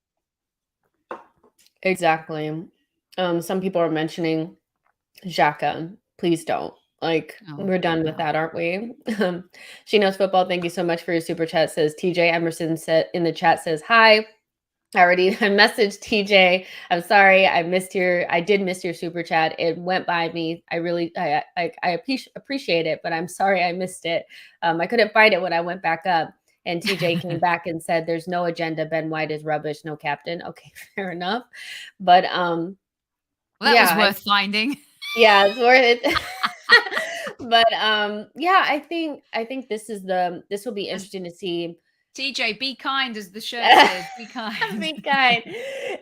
Exactly. Some people are mentioning Xhaka. Please don't. Like, Oh, we're done with no. that, aren't we? She knows football. Thank you so much for your super chat. Says TJ Emerson said in the chat says, "Hi. I messaged TJ. I'm sorry. I did miss your super chat. It went by me. I appreciate it, but I'm sorry I missed it. I couldn't find it when I went back up. And TJ came back and said, "There's no agenda. Ben White is rubbish. No captain." Okay, fair enough. But Well, that was yeah, worth finding. yeah, it's worth it. But yeah, I think this will be As interesting to see. TJ, be kind, as the shirt says, be kind. Be kind.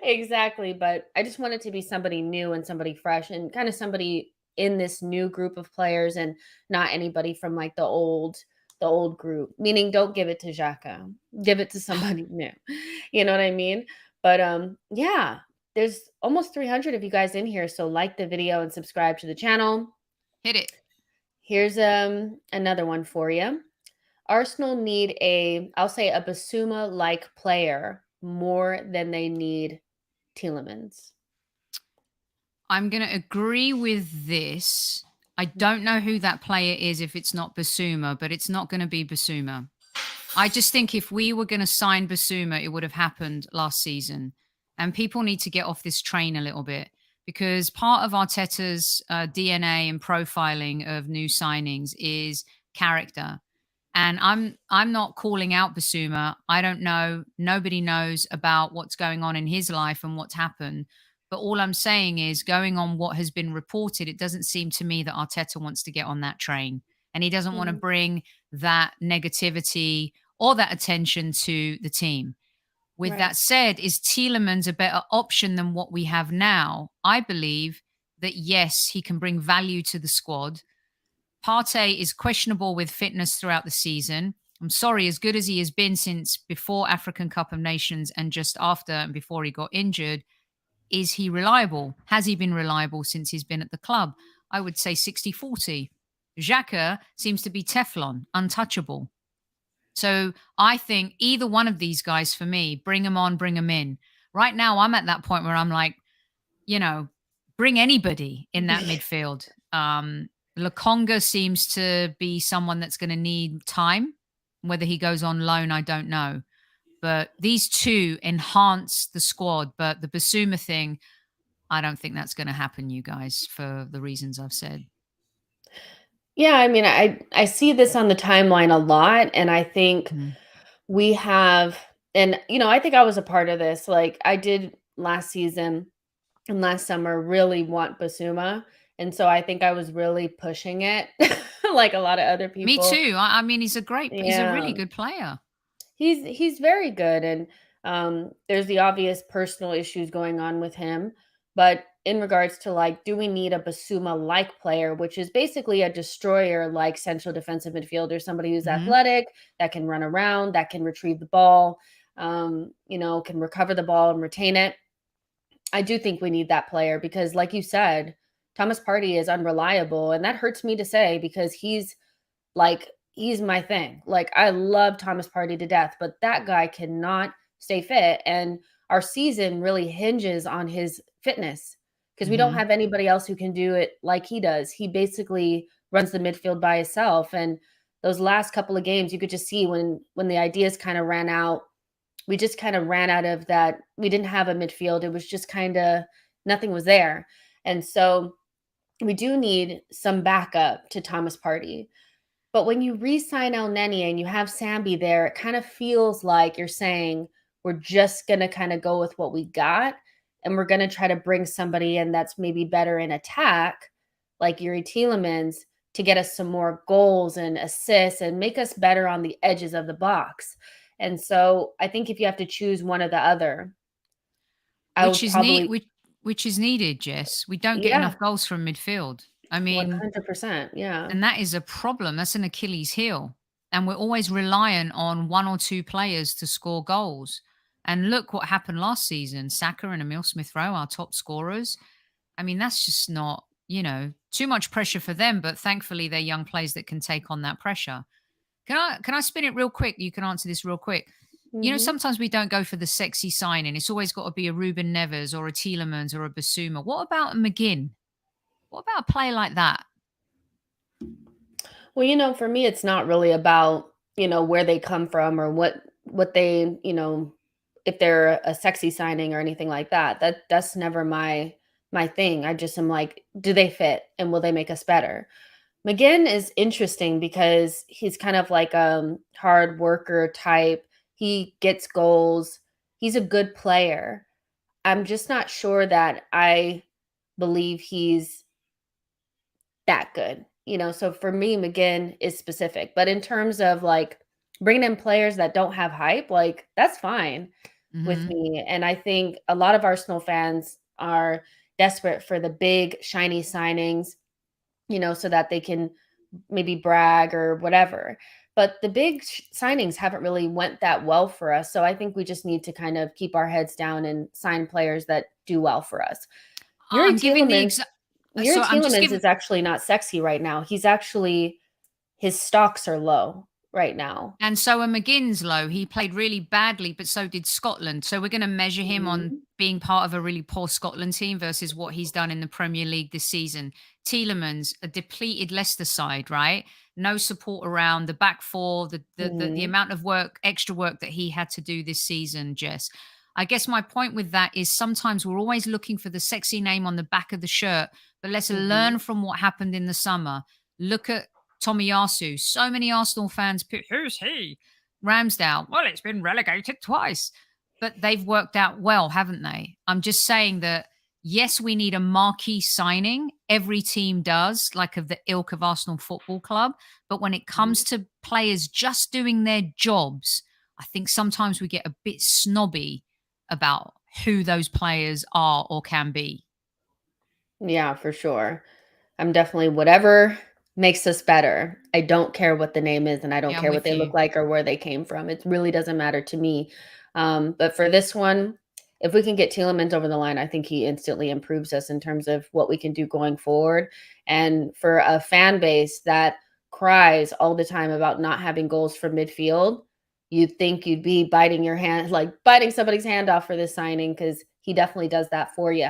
Exactly. But I just want it to be somebody new and somebody fresh and kind of somebody in this new group of players and not anybody from like the old group. Meaning don't give it to Xhaka. Give it to somebody new. You know what I mean? But yeah, there's almost 300 of you guys in here. So like the video and subscribe to the channel. Hit it. Here's another one for you. Arsenal need I'll say a Basuma-like player more than they need Tielemans. I'm going to agree with this. I don't know who that player is if it's not Basuma, but it's not going to be Basuma. I just think if we were going to sign Basuma, it would have happened last season. And people need to get off this train a little bit because part of Arteta's DNA and profiling of new signings is character. And I'm not calling out Basuma. I don't know. Nobody knows about what's going on in his life and what's happened. But all I'm saying is, going on what has been reported, it doesn't seem to me that Arteta wants to get on that train. And he doesn't want to Mhm. bring that negativity or that attention to the team. With Right. that said, is Tielemans a better option than what we have now? I believe that yes, he can bring value to the squad. Partey is questionable with fitness throughout the season. I'm sorry, as good as he has been since before African Cup of Nations and just after and before he got injured, is he reliable? Has he been reliable since he's been at the club? I would say 60-40. Xhaka seems to be Teflon, untouchable. So I think either one of these guys for me, bring them on, bring them in. Right now, I'm at that point where I'm like, you know, bring anybody in that midfield. Lokonga seems to be someone that's going to need time. Whether he goes on loan, I don't know. But these two enhance the squad. But the Basuma thing, I don't think that's going to happen, you guys, for the reasons I've said. Yeah, I mean, I see this on the timeline a lot, and I think Mhm. we have, and I think I was a part of this. Like I did last season and last summer, really want Basuma, and so I think I was really pushing it, like a lot of other Me people. too. I mean, he's a really Yeah. good player. He's very good, and there's the obvious personal issues going on with him. But in regards to like, do we need a Basuma like player, which is basically a destroyer like central defensive midfielder, somebody who's Hmm. athletic, that can run around, that can retrieve the ball, can recover the ball and retain it. I do think we need that player because, like you said, Thomas Partey is unreliable, and that hurts me to say because he's my thing. Like I love Thomas Partey to death, but that guy cannot stay fit and our season really hinges on his fitness because we don't Hmm. have anybody else who can do it like he does. He basically runs the midfield by himself and those last couple of games you could just see when the ideas kind of ran out. We just kind of ran out of that. We didn't have a midfield. It was just kind of nothing was there. And so we do need some backup to Thomas Partey. But when you re-sign El Neni and you have Sambi there, it kind of feels like you're saying we're just going to kind of go with what we got and we're going to try to bring somebody in that's maybe better in attack, like Yuri Tielemans, to get us some more goals and assists and make us better on the edges of the box. And so I think if you have to choose one or the other, I Which would is need probably, which is needed, Jess. We don't get yeah, enough goals from midfield. I mean, 100%. Yeah. and that is a problem. That's an Achilles heel. And we're always reliant on one or two players to score goals. And look what happened last season. Saka and Emil Smith Rowe, our top scorers. I mean, that's just not, too much pressure for them. But thankfully, they're young players that can take on that pressure. Can I spin it real quick? You can answer this real quick. Hmm. Sometimes we don't go for the sexy signing. It's always got to be a Ruben Neves or a Tielemans or a Basuma. What about a McGinn? What about a play like that? Well, for me, it's not really about, where they come from or what they, if they're a sexy signing or anything like that. That's never my thing. I just am like, do they fit and will they make us better? McGinn is interesting because he's kind of like a hard worker type. He gets goals. He's a good player. I'm just not sure that I believe he's that good, so for me, McGinn is specific, but in terms of, like, bringing in players that don't have hype, like, that's fine with Mhm. me, and I think a lot of Arsenal fans are desperate for the big, shiny signings, so that they can maybe brag or whatever, but the big signings haven't really went that well for us, so I think we just need to kind of keep our heads down and sign players that do well for us. Yuri I'm giving the Tielemans exa Yuri so I'm just Tielemans giving is actually not sexy right now. He's actually his stocks are low right now. and so are McGinn's low. He played really badly, but so did Scotland. So we're going to measure him on Mhm, being part of a really poor Scotland team versus what he's done in the Premier League this season. Tielemans, a depleted Leicester side, right? No support around the back four, the mhm, amount of work, extra work that he had to do this season, Jess. I guess my point with that is sometimes we're always looking for the sexy name on the back of the shirt, but let's mhm. learn from what happened in the summer. Look at Tomiyasu. So many Arsenal fans put, who's he? Ramsdale. Well, it's been relegated twice. But they've worked out well, haven't they? I'm just saying that, yes, we need a marquee signing. Every team does, like of the ilk of Arsenal Football Club. But when it comes Mhm. to players just doing their jobs, I think sometimes we get a bit snobby about who those players are or can be. Yeah, for sure. I'm definitely whatever makes us better. I don't care what the name is, and I don't Yeah, I'm care what with they look you. like or where they came from. It really doesn't matter to me. But for this one, if we can get Tielemans over the line, I think he instantly improves us in terms of what we can do going forward. And for a fan base that cries all the time about not having goals from midfield, you'd think you'd be biting your hand, like biting somebody's hand off for this signing, because he definitely does that for you.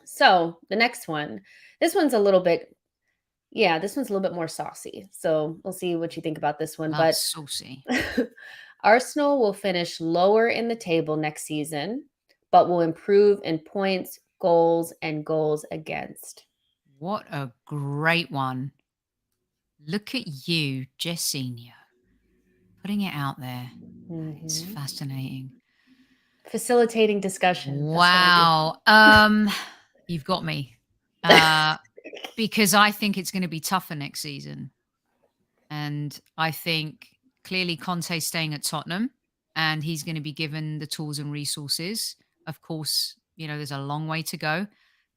So the next one, this one's a little bit, yeah, this one's a little bit more saucy. So we'll see what you think about this one. Love But saucy. Arsenal will finish lower in the table next season, but will improve in points, goals, and goals against. What a great one. Look at you, Jess Senior, putting it out there. That is Mhm. fascinating. Facilitating discussion. That's what I do. Wow. You've got me. Uh, because I think it's going to be tougher next season. And I think clearly Conte's staying at Tottenham and he's going to be given the tools and resources. Of course, there's a long way to go.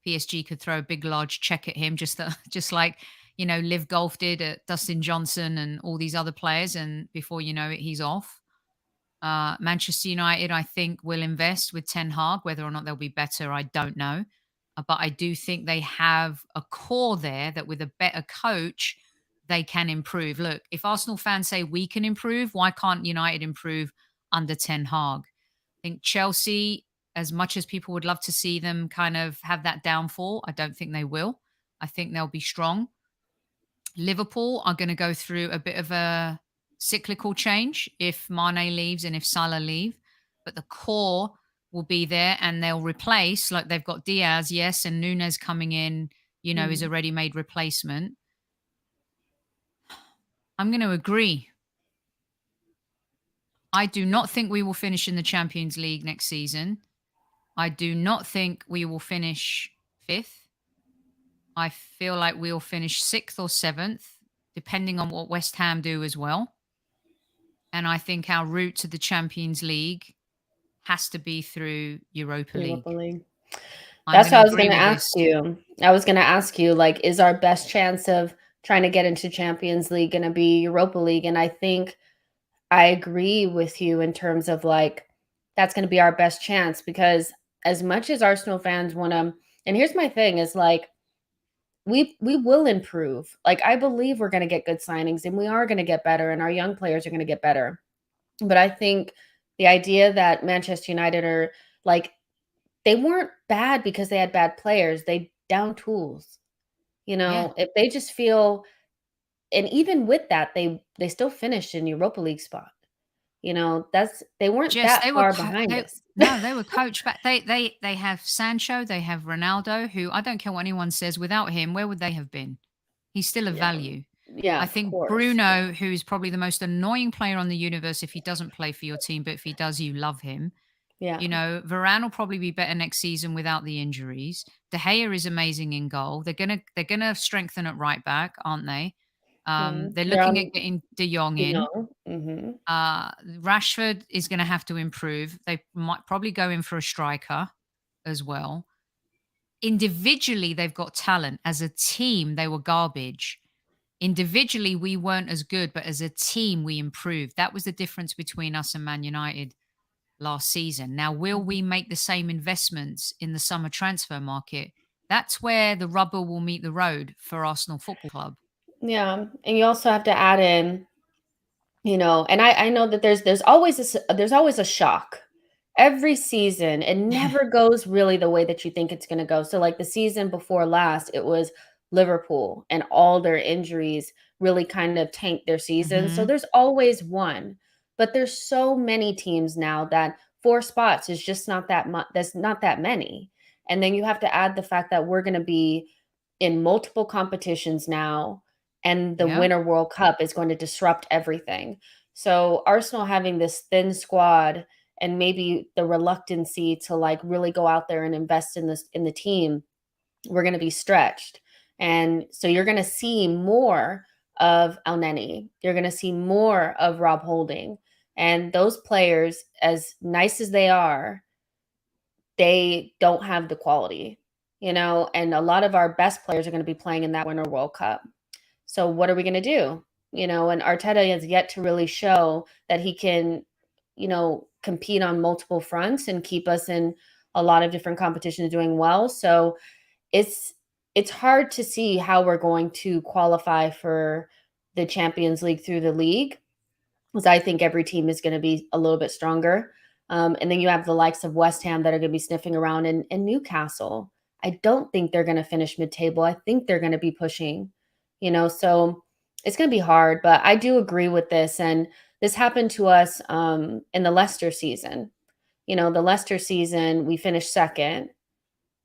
PSG could throw a big, large check at him, just like, Liv Golf did at Dustin Johnson and all these other players. And before you know it, he's off. Manchester United, I think, will invest with Ten Hag. Whether or not they'll be better, I don't know. But I do think they have a core there that with a better coach, they can improve. Look, if Arsenal fans say we can improve, why can't United improve under Ten Hag? I think Chelsea, as much as people would love to see them kind of have that downfall, I don't think they will. I think they'll be strong. Liverpool are going to go through a bit of a cyclical change if Mane leaves and if Salah leave, but the core will be there and they'll replace, like they've got Diaz, yes, and Nunes coming in, is a Mhm. ready-made replacement. I'm going to agree. I do not think we will finish in the Champions League next season. I do not think we will finish fifth. I feel like we'll finish sixth or seventh, depending on what West Ham do as well. And I think our route to the Champions League has to be through Europa Europa League. League. I'm That's going to what I was agree gonna with ask this. you. I was gonna ask you, like, is our best chance of trying to get into Champions League gonna be Europa League? And I think I agree with you in terms of, like, that's gonna be our best chance because as much as Arsenal fans wanna, and here's my thing is, like, we will improve. Like, I believe we're gonna get good signings, and we are gonna get better, and our young players are gonna get better. But I think the idea that Manchester United are, like, they weren't bad because they had bad players, they down tools. Yeah. If they just feel, and even with that, they still finished in Europa League spot. That's, they weren't Just that far behind us. they were coached back. They have Sancho, they have Ronaldo, who I don't care what anyone says. Without him, where would they have been? He's still a Yeah. value. Yeah, I of think course. Bruno, who is probably the most annoying player on the universe if he doesn't play for your team, but if he does, you love him. Yeah. You know, Varane will probably be better next season without the injuries. De Gea is amazing in goal. They're gonna strengthen at right back, aren't they? Mhm. They're They're looking on at getting De Jong De in. Jong. Mhm. Rashford is going to have to improve. They might probably go in for a striker as well. Individually, they've got talent. As a team, they were garbage. Individually, we weren't as good, but as a team, we improved. That was the difference between us and Man United last season. Now, will Mhm. we make the same investments in the summer transfer market? That's where the rubber will meet the road for Arsenal Football Club. Yeah, and you also have to add in, and I know that there's always a shock. Every season, it never goes really the way that you think it's gonna go. So, like, the season before last, it was Liverpool, and all their injuries really kind of tanked their season. So Hmm. there's always one, but there's so many teams now that 4 spots is just not that much. That's not that many. And then you have to add the fact that we're gonna be in multiple competitions now, and the Yeah, Winter World Cup is going to disrupt everything. So Arsenal having this thin squad and maybe the reluctancy to like really go out there and invest in the team, we're going to be stretched. And so you're going to see more of El Neni. You're going to see more of Rob Holding. And those players, as nice as they are, they don't have the quality, and a lot of our best players are going to be playing in that Winter World Cup. So what are we going to do? And Arteta has yet to really show that he can, compete on multiple fronts and keep us in a lot of different competitions doing well. So it's it's hard to see how we're going to qualify for the Champions League through the league, because I think every team is going to be a little bit stronger. And then you have the likes of West Ham that are going to be sniffing around in Newcastle. I don't think they're going to finish mid table. I think they're going to be pushing, so it's going to be hard. But I do agree with this. And this happened to us in the Leicester season. The Leicester season, we finished second.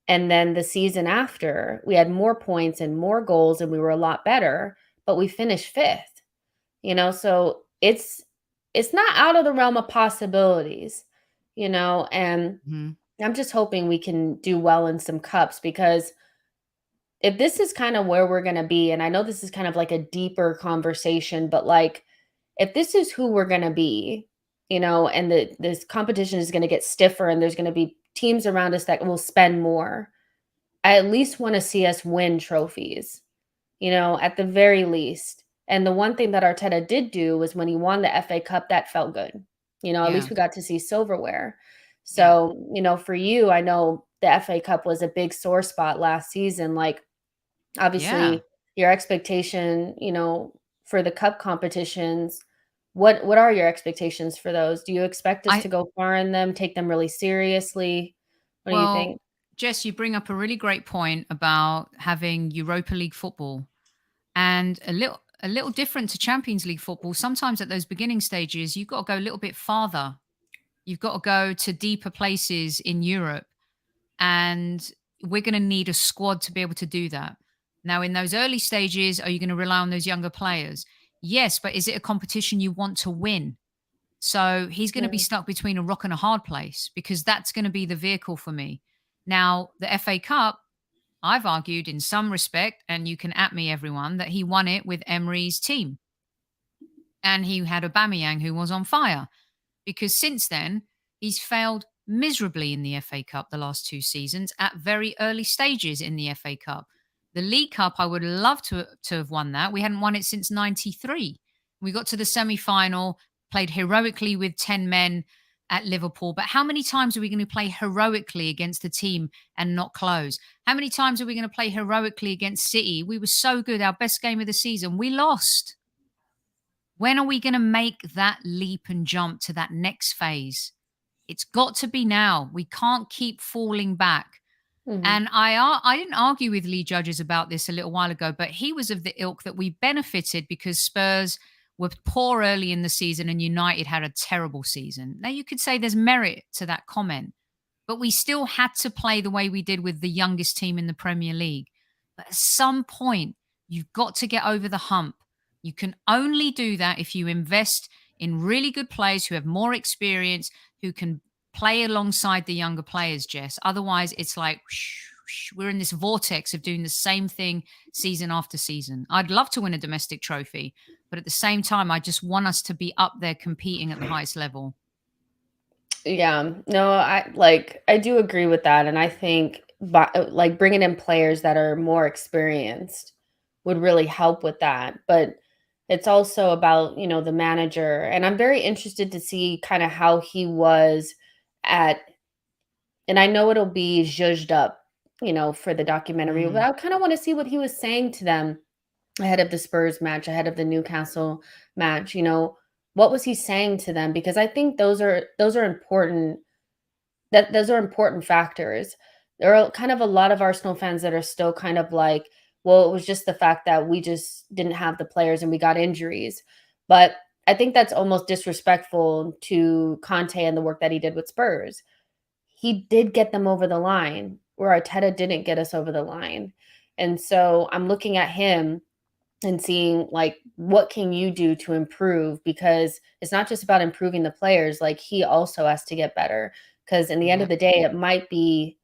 And then the season after, we had more points and more goals, and we were a lot better, but we finished fifth. So it's not out of the realm of possibilities, and mhm. I'm just hoping we can do well in some cups, because if this is kind of where we're going to be, and I know this is kind of like a deeper conversation, but like if this is who we're going to be, and this competition is going to get stiffer, and there's going to be teams around us that will spend more, I at least want to see us win trophies, at the very least. And the one thing that Arteta did do was when he won the FA Cup, that felt good. At least Yeah, we got to see silverware. yeah, So, for you, I know the FA Cup was a big sore spot last season. Like, yeah. obviously, your expectation, for the cup competitions, what are your expectations for those? Do you expect us I to go far in them, take them really seriously? What do you Well, think? Jess, you bring up a really great point about having Europa League football and a little different to Champions League football. Sometimes at those beginning stages, you've got to go a little bit farther. You've got to go to deeper places in Europe, and we're going to need a squad to be able to do that. Now, in those early stages, are you going to rely on those younger players? Yes, but is it a competition you want to win? So he's going to be Yeah. stuck between a rock and a hard place because that's going to be the vehicle for me. Now, the FA Cup, I've argued in some respect, and you can at me, everyone, that he won it with Emery's team. And he had Aubameyang who was on fire because since then he's failed miserably in the FA Cup the last 2 seasons at very early stages in the FA Cup. The League Cup, I would love to have won that. We hadn't won it since '93. We got to the semi-final, played heroically with 10 men at Liverpool. But how many times are we going to play heroically against a team and not close? How many times are we going to play heroically against City? We were so good, our best game of the season. We lost. When are we going to make that leap and jump to that next phase? It's got to be now. We can't keep falling back. Mhm. And I didn't argue with Lee Judges about this a little while ago, but he was of the ilk that we benefited because Spurs were poor early in the season and United had a terrible season. Now you could say there's merit to that comment, but we still had to play the way we did with the youngest team in the Premier League. But at some point, You've got to get over the hump. You can only do that if you invest in really good players who have more experience, who can play alongside the younger players, Jess. Otherwise, it's like we're in this vortex of doing the same thing season after season. I'd love to win a domestic trophy, but at the same time, I just want us to be up there competing at the highest level. Yeah. No, I do agree with that, and I think like bringing in players that are more experienced would really help with that. But it's also about, the manager, and I'm very interested to see kind of how he was at, and I know it'll be zhuzhed up, for the documentary, but Mm, I kind of want to see what he was saying to them ahead of the Spurs match, ahead of the Newcastle match. What was he saying to them? Because I think those are important, that those are important factors. There are kind of a lot of Arsenal fans that are still kind of like, well, it was just the fact that we just didn't have the players and we got injuries. But I think that's almost disrespectful to Conte and the work that he did with Spurs. He did get them over the line where Arteta didn't get us over the line. And so I'm looking at him and seeing, like, what can you do to improve, because it's not just about improving the players, like he also has to get better, because in the end of yep, the day it might be,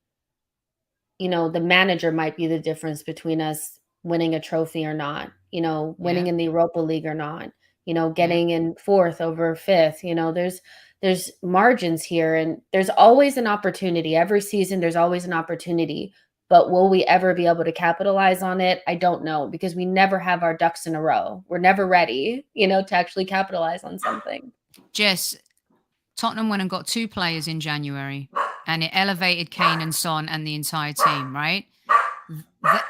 the manager might be the difference between us winning a trophy or not, winning yep, in the Europa League or not, yep. getting in 4th over 5th. There's margins here, and there's always an opportunity. Every season there's always an opportunity, but will we ever be able to capitalize on it? I don't know, because we never have our ducks in a row. We're never ready, to actually capitalize on something. Jess, Tottenham went and got 2 players in January, and it elevated Kane and Son and the entire team, right?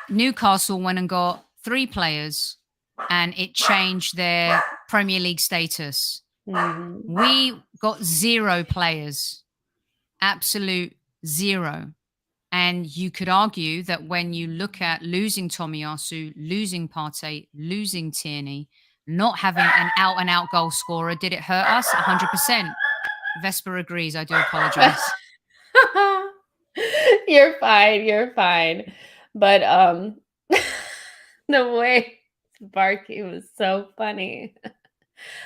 Newcastle went and got 3 players, and it changed their Premier League status. Mhm. We got 0 players, absolute 0. And you could argue that when you look at losing Tomiyasu, losing Partey, losing Tierney, not having an out and out goal scorer, did it hurt us? 100%. Vesper agrees. I do apologize. You're fine, you're fine. But, the way it's barking was so funny.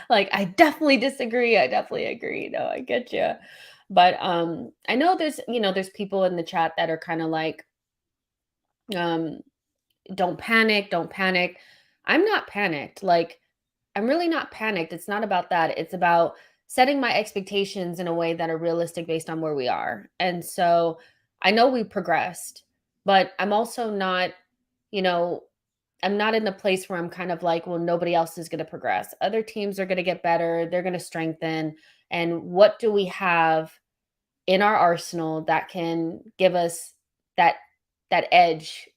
Like, I definitely disagree, I definitely agree. No, I get you. But, I know there's people in the chat that are kinda like, um, "Don't panic, don't panic." I'm not panicked, like, I'm really not panicked. It's not about that. It's about setting my expectations in a way that are realistic based on where we are. And so I know we progressed, but I'm also not, you know, I'm not in the place where I'm kind of like, well, nobody else is going to progress. Other teams are going to get better, they're going to strengthen. And what do we have in our arsenal that can give us that edge,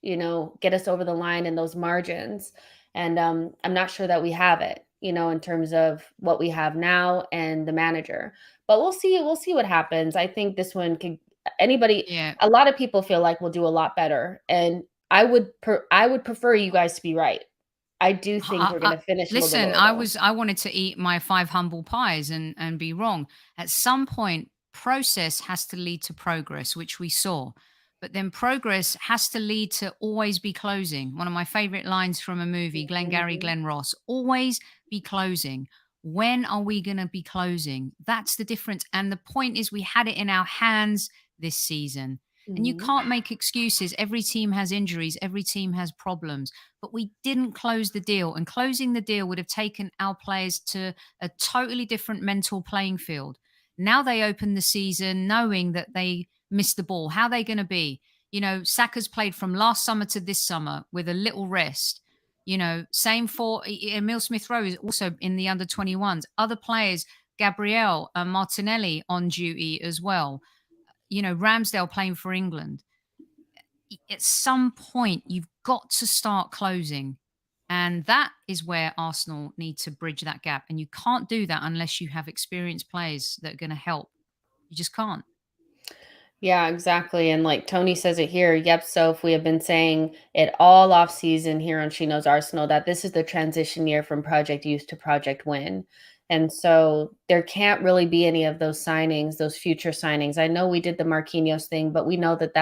get us over the line in those margins? And I'm not sure that we have it, in terms of what we have now and the manager. But we'll see what happens. I think this one could, anybody, Yeah. a lot of people feel like we'll do a lot better, and I would prefer you guys to be right. I do think we're going to finish a little bit Listen, lower though. I wanted to eat my 5 humble pies and be wrong. At some point, process has to lead to progress, which we saw. But then progress has to lead to always be closing. One of my favorite lines from a movie, Glengarry Mhm. Glen Ross, always be closing. When are we going to be closing? That's the difference. And the point is, we had it in our hands this season. And you Mhm. can't make excuses. Every team has injuries, every team has problems, but we didn't close the deal. And closing the deal would have taken our players to a totally different mental playing field. Now they open the season knowing that they missed the ball. How are they going to be? Saka's played from last summer to this summer with a little rest. Same for Emil Smith Rowe is also in the under 21s. Other players, Gabriel and Martinelli on duty as well. Ramsdale playing for England. At some point, you've got to start closing. And that is where Arsenal need to bridge that gap. And you can't do that unless you have experienced players that are going to help. You just can't. Yeah, exactly. And like Tony says it here, yep. So if we have been saying it all off season here on She Knows Arsenal, that this is the transition year from Project Youth to Project Win. And so there can't really be any of those signings, those future signings. I know we did the Marquinhos thing, but we know that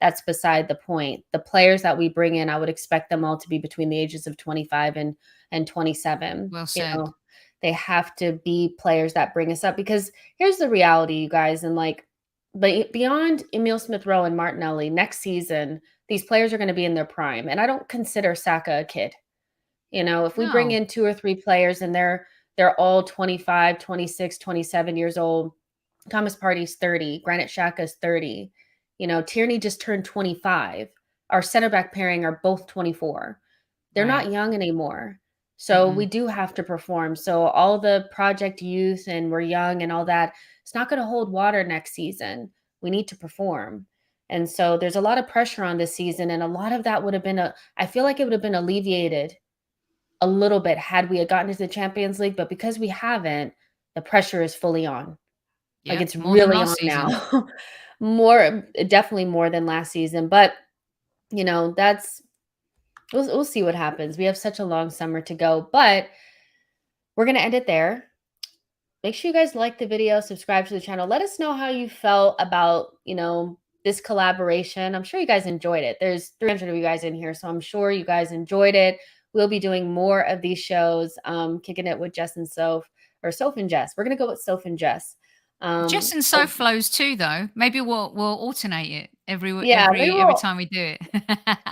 that's beside the point. The players that we bring in, I would expect them all to be between the ages of 25 and 27. Well You said. know, they have to be players that bring us up because here's the reality, you guys, and like, but beyond Emil Smith Rowe and Martinelli, next season, these players are going to be in their prime. And I don't consider Saka a kid. If we bring No. in 2 or 3 players and they're all 25, 26, 27 years old. Thomas Partey's 30, Granit Xhaka's 30. Tierney just turned 25. Our center back pairing are both 24. They're Right. not young anymore. So we Mm-mm. do have to perform. So all the project youth and we're young and all that, it's not going to hold water next season. We need to perform. And so there's a lot of pressure on this season and a lot of that would have been I feel like it would have been alleviated a little bit had we had gotten to the Champions League, but because we haven't, the pressure is fully on. Like, Yep. it's More than really last on season. now. Definitely more than last season, but, that's we'll see what happens. We have such a long summer to go, but we're gonna end it there. Make sure you guys like the video, subscribe to the channel. Let us know how you felt about, this collaboration. I'm sure you guys enjoyed it. There's 300 of you guys in here, so I'm sure you guys enjoyed it. We'll be doing more of these shows, kicking it with Jess and Soph, or Soph and Jess. We're gonna go with Soph and Jess. Jess and Oh, Soph flows too, though. Maybe we'll alternate it every yeah, maybe every time we do it.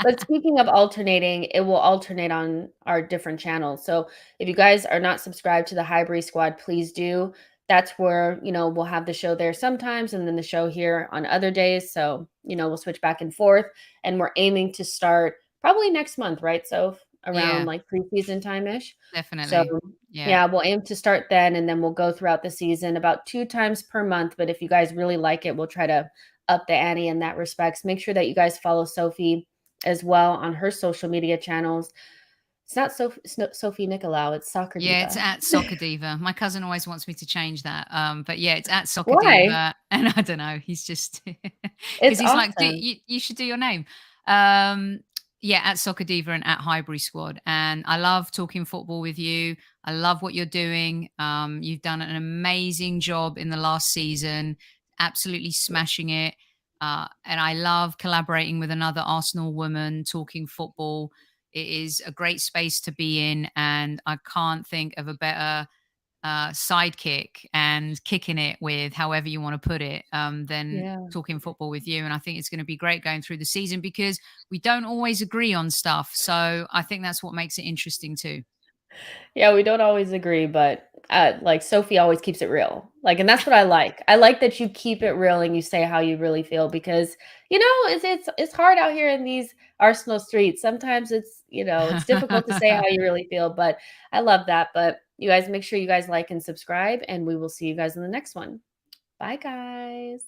but speaking of alternating, it will alternate on our different channels. So if you guys are not subscribed to the Highbury Squad, please do. That's where, we'll have the show there sometimes and then the show here on other days. So, we'll switch back and forth. And we're aiming to start probably next month, right? So around Yeah, like preseason time-ish. So definitely. Yeah. yeah, we'll aim to start then and then we'll go throughout the season about 2 times per month. But if you guys really like it, we'll try to up the ante in that respects. Make sure that you guys follow Sophie as well on her social media channels. It's not Sophie Nicolau, it's Soccer Yeah, it's Diva. at Soccer Diva. My cousin always wants me to change that. But yeah, it's at Soccer Why? Diva. And I don't know. He's just because It's he's like, awesome. you should do your name. Um, yeah, at Soccer Diva and at Highbury Squad. And I love talking football with you. I love what you're doing. You've done an amazing job in the last season, absolutely smashing it. And I love collaborating with another Arsenal woman talking football. It is a great space to be in, and I can't think of a better sidekick and kicking it with, however you want to put it, than Yeah. talking football with you. And I think it's going to be great going through the season because we don't always agree on stuff. So I think that's what makes it interesting too. Yeah, we don't always agree, but, like, Sophie always keeps it real. Like, and that's what I like. I like that you keep it real and you say how you really feel because, it's hard out here in these Arsenal streets. Sometimes it's difficult to say how you really feel, but I love that. But you guys make sure you guys like and subscribe, and we will see you guys in the next one. Bye, guys.